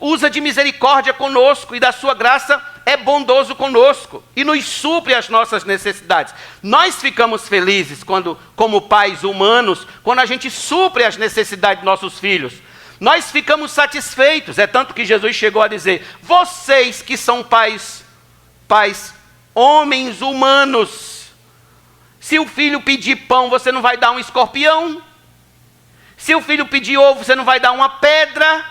usa de misericórdia conosco e da sua graça é bondoso conosco e nos supre as nossas necessidades. Nós ficamos felizes quando, como pais humanos, quando a gente supre as necessidades de nossos filhos. Nós ficamos satisfeitos, é tanto que Jesus chegou a dizer: vocês que são pais homens humanos, se o filho pedir pão, você não vai dar um escorpião? Se o filho pedir ovo, você não vai dar uma pedra?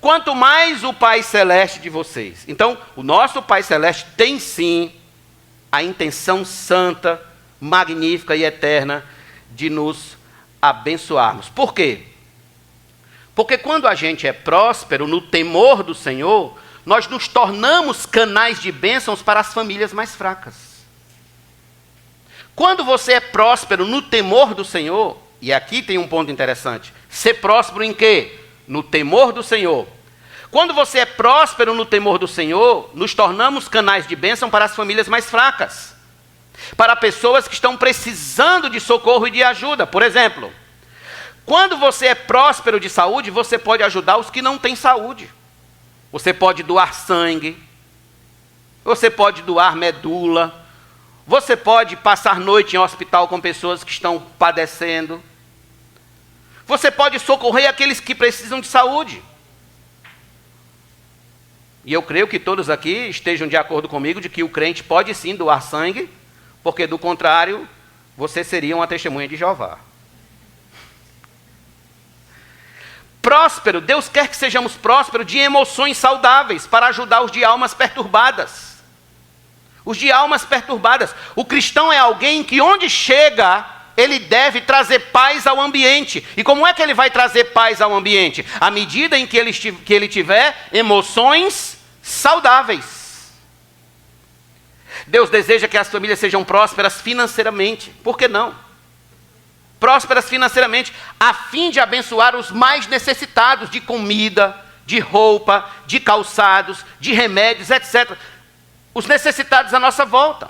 Quanto mais o Pai Celeste de vocês. Então, o nosso Pai Celeste tem sim a intenção santa, magnífica e eterna de nos abençoarmos. Por quê? Porque quando a gente é próspero no temor do Senhor, nós nos tornamos canais de bênçãos para as famílias mais fracas. Quando você é próspero no temor do Senhor, e aqui tem um ponto interessante, ser próspero em quê? No temor do Senhor. Quando você é próspero no temor do Senhor, nos tornamos canais de bênção para as famílias mais fracas, para pessoas que estão precisando de socorro e de ajuda. Por exemplo, quando você é próspero de saúde, você pode ajudar os que não têm saúde. Você pode doar sangue, você pode doar medula, você pode passar noite em hospital com pessoas que estão padecendo. Você pode socorrer aqueles que precisam de saúde. E eu creio que todos aqui estejam de acordo comigo de que o crente pode sim doar sangue, porque do contrário, você seria uma testemunha de Jeová. Próspero, Deus quer que sejamos prósperos de emoções saudáveis para ajudar os de almas perturbadas. Os de almas perturbadas. O cristão é alguém que onde chega, ele deve trazer paz ao ambiente. E como é que ele vai trazer paz ao ambiente? À medida em que ele tiver emoções saudáveis. Deus deseja que as famílias sejam prósperas financeiramente. Por que não? Prósperas financeiramente, a fim de abençoar os mais necessitados de comida, de roupa, de calçados, de remédios, etc. Os necessitados à nossa volta.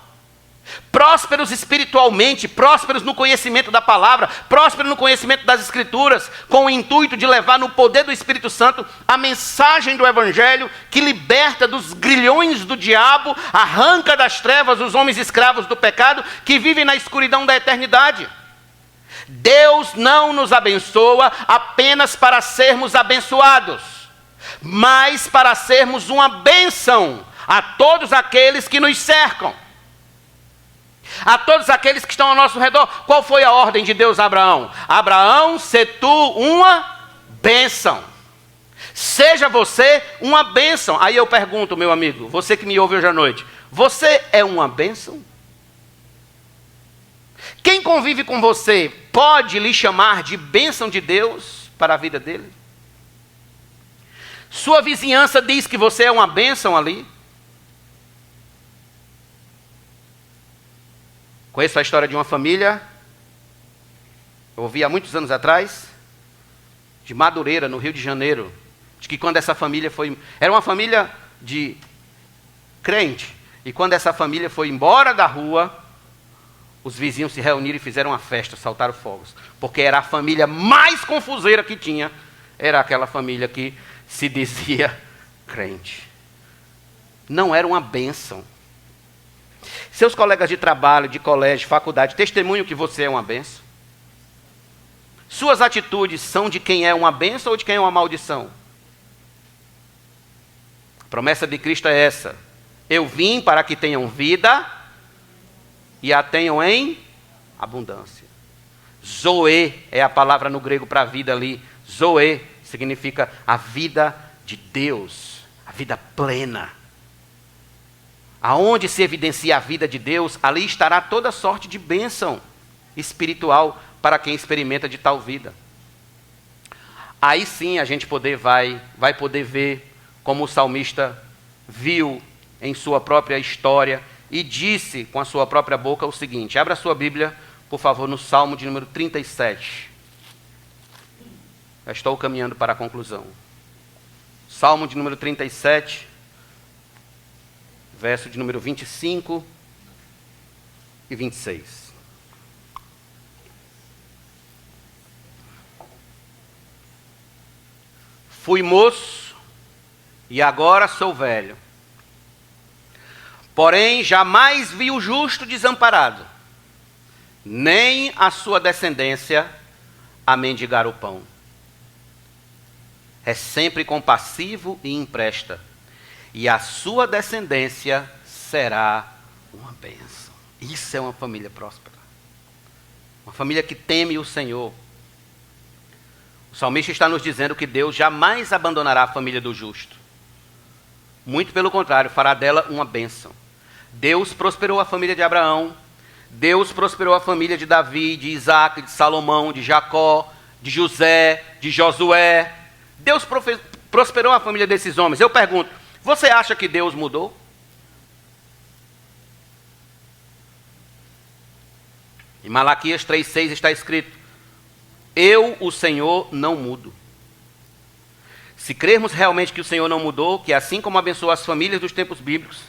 Prósperos espiritualmente, prósperos no conhecimento da palavra, prósperos no conhecimento das Escrituras, com o intuito de levar no poder do Espírito Santo a mensagem do Evangelho que liberta dos grilhões do diabo, arranca das trevas os homens escravos do pecado que vivem na escuridão da eternidade. Deus não nos abençoa apenas para sermos abençoados, mas para sermos uma bênção a todos aqueles que nos cercam. A todos aqueles que estão ao nosso redor. Qual foi a ordem de Deus a Abraão? Abraão, se tu uma bênção. Seja você uma bênção. Aí eu pergunto, meu amigo, você que me ouve hoje à noite, você é uma bênção? Quem convive com você pode lhe chamar de bênção de Deus para a vida dele? Sua vizinhança diz que você é uma bênção ali? Conheço a história de uma família, eu ouvi há muitos anos atrás, de Madureira, no Rio de Janeiro, de que quando essa família foi... Era uma família de crente, e quando essa família foi embora da rua, os vizinhos se reuniram e fizeram uma festa, saltaram fogos, porque era a família mais confuseira que tinha, era aquela família que se dizia crente. Não era uma bênção. Seus colegas de trabalho, de colégio, faculdade, testemunham que você é uma bênção? Suas atitudes são de quem é uma bênção ou de quem é uma maldição? A promessa de Cristo é essa: eu vim para que tenham vida e a tenham em abundância. Zoe é a palavra no grego para vida ali. Zoe significa a vida de Deus, a vida plena. Aonde se evidencia a vida de Deus, ali estará toda sorte de bênção espiritual para quem experimenta de tal vida. Aí sim a gente vai poder ver como o salmista viu em sua própria história e disse com a sua própria boca o seguinte. Abra sua Bíblia, por favor, no Salmo de número 37. Já estou caminhando para a conclusão. Salmo de número 37, verso de número 25 e 26. Fui moço e agora sou velho. Porém, jamais vi o justo desamparado, nem a sua descendência a mendigar o pão. É sempre compassivo e empresta, e a sua descendência será uma bênção. Isso é uma família próspera. Uma família que teme o Senhor. O salmista está nos dizendo que Deus jamais abandonará a família do justo. Muito pelo contrário, fará dela uma bênção. Deus prosperou a família de Abraão, Deus prosperou a família de Davi, de Isaac, de Salomão, de Jacó, de José, de Josué. Deus prosperou a família desses homens. Eu pergunto, você acha que Deus mudou? Em Malaquias 3,6 está escrito: eu, o Senhor, não mudo. Se crermos realmente que o Senhor não mudou, que assim como abençoou as famílias dos tempos bíblicos,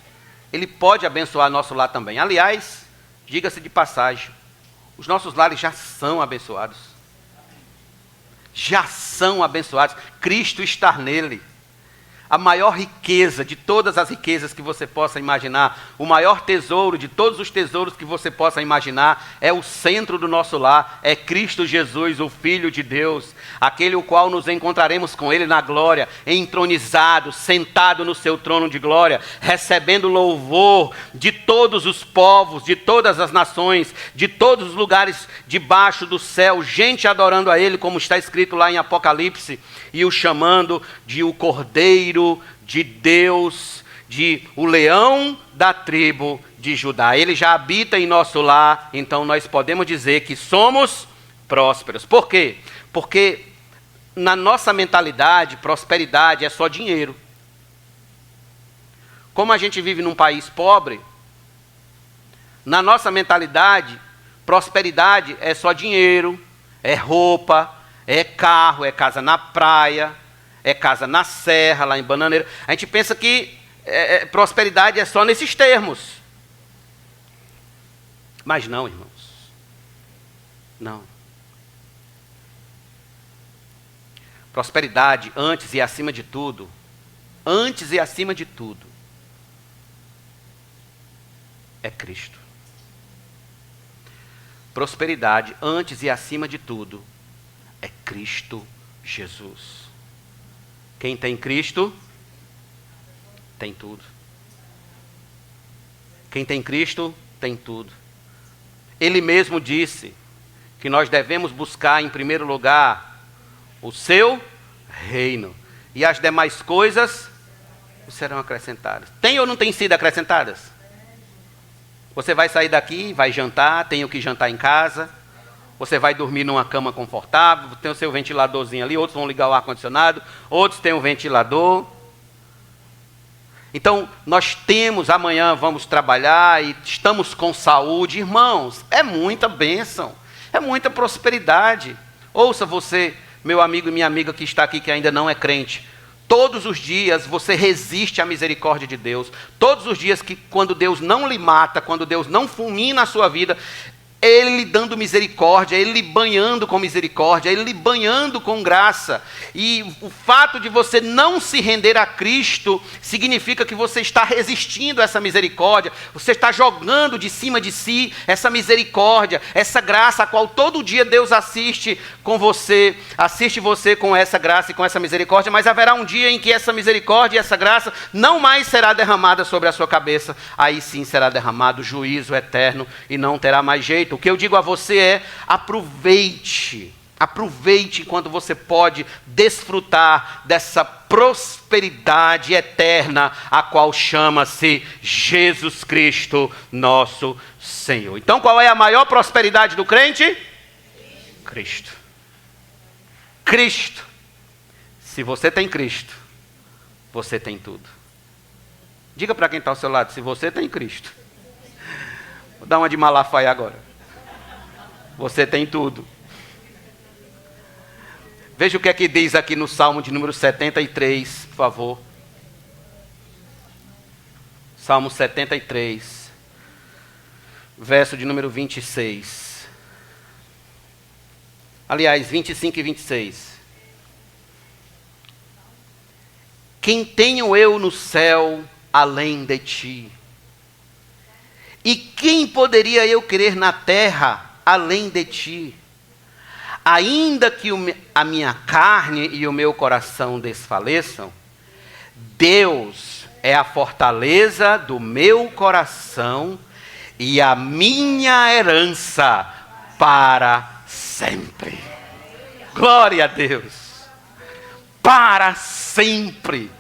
Ele pode abençoar nosso lar também. Aliás, diga-se de passagem, os nossos lares já são abençoados. Já são abençoados. Cristo está nele. A maior riqueza de todas as riquezas que você possa imaginar, o maior tesouro de todos os tesouros que você possa imaginar, é o centro do nosso lar, é Cristo Jesus, o Filho de Deus, aquele o qual nos encontraremos com Ele na glória, entronizado, sentado no seu trono de glória, recebendo louvor de todos os povos, de todas as nações, de todos os lugares debaixo do céu, gente adorando a Ele, como está escrito lá em Apocalipse, e o chamando de o Cordeiro de Deus, de o leão da tribo de Judá. Ele já habita em nosso lar, então nós podemos dizer que somos prósperos. Por quê? Porque na nossa mentalidade, prosperidade é só dinheiro. Como a gente vive num país pobre, na nossa mentalidade, prosperidade é só dinheiro, é roupa, é carro, é casa na praia, é casa na serra, lá em Bananeira. A gente pensa que prosperidade é só nesses termos. Mas não, irmãos. Não. Prosperidade, antes e acima de tudo, é Cristo. Prosperidade, antes e acima de tudo, é Cristo Jesus. Quem tem Cristo, tem tudo. Quem tem Cristo, tem tudo. Ele mesmo disse que nós devemos buscar em primeiro lugar o seu reino e as demais coisas serão acrescentadas. Tem ou não tem sido acrescentadas? Você vai sair daqui, vai jantar, tem o que jantar em casa. Você vai dormir numa cama confortável, tem o seu ventiladorzinho ali, outros vão ligar o ar-condicionado, outros têm um ventilador. Então, nós temos, amanhã vamos trabalhar e estamos com saúde. Irmãos, é muita bênção, é muita prosperidade. Ouça você, meu amigo e minha amiga que está aqui, que ainda não é crente. Todos os dias você resiste à misericórdia de Deus. Todos os dias que quando Deus não lhe mata, quando Deus não fulmina a sua vida, Ele lhe dando misericórdia, Ele lhe banhando com misericórdia, Ele lhe banhando com graça. E o fato de você não se render a Cristo significa que você está resistindo a essa misericórdia. Você está jogando de cima de si essa misericórdia, essa graça a qual todo dia Deus assiste você com essa graça e com essa misericórdia. Mas haverá um dia em que essa misericórdia e essa graça não mais será derramada sobre a sua cabeça. Aí sim será derramado juízo eterno e não terá mais jeito. O que eu digo a você é: aproveite enquanto você pode desfrutar dessa prosperidade eterna, a qual chama-se Jesus Cristo, nosso Senhor. Então, qual é a maior prosperidade do crente? Cristo. Cristo. Se você tem Cristo, você tem tudo. Diga para quem está ao seu lado: se você tem Cristo. Vou dar uma de Malafaia agora. Você tem tudo. Veja o que é que diz aqui no Salmo de número 73, por favor. Salmo 73, verso de número 26. Aliás, 25 e 26. Quem tenho eu no céu além de ti? E quem poderia eu querer na terra além de ti? Ainda que a minha carne e o meu coração desfaleçam, Deus é a fortaleza do meu coração e a minha herança para sempre. Glória a Deus! Para sempre.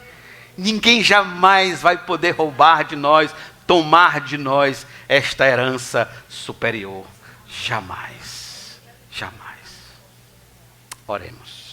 Ninguém jamais vai poder roubar de nós, tomar de nós esta herança superior. Jamais. Jamais. Oremos.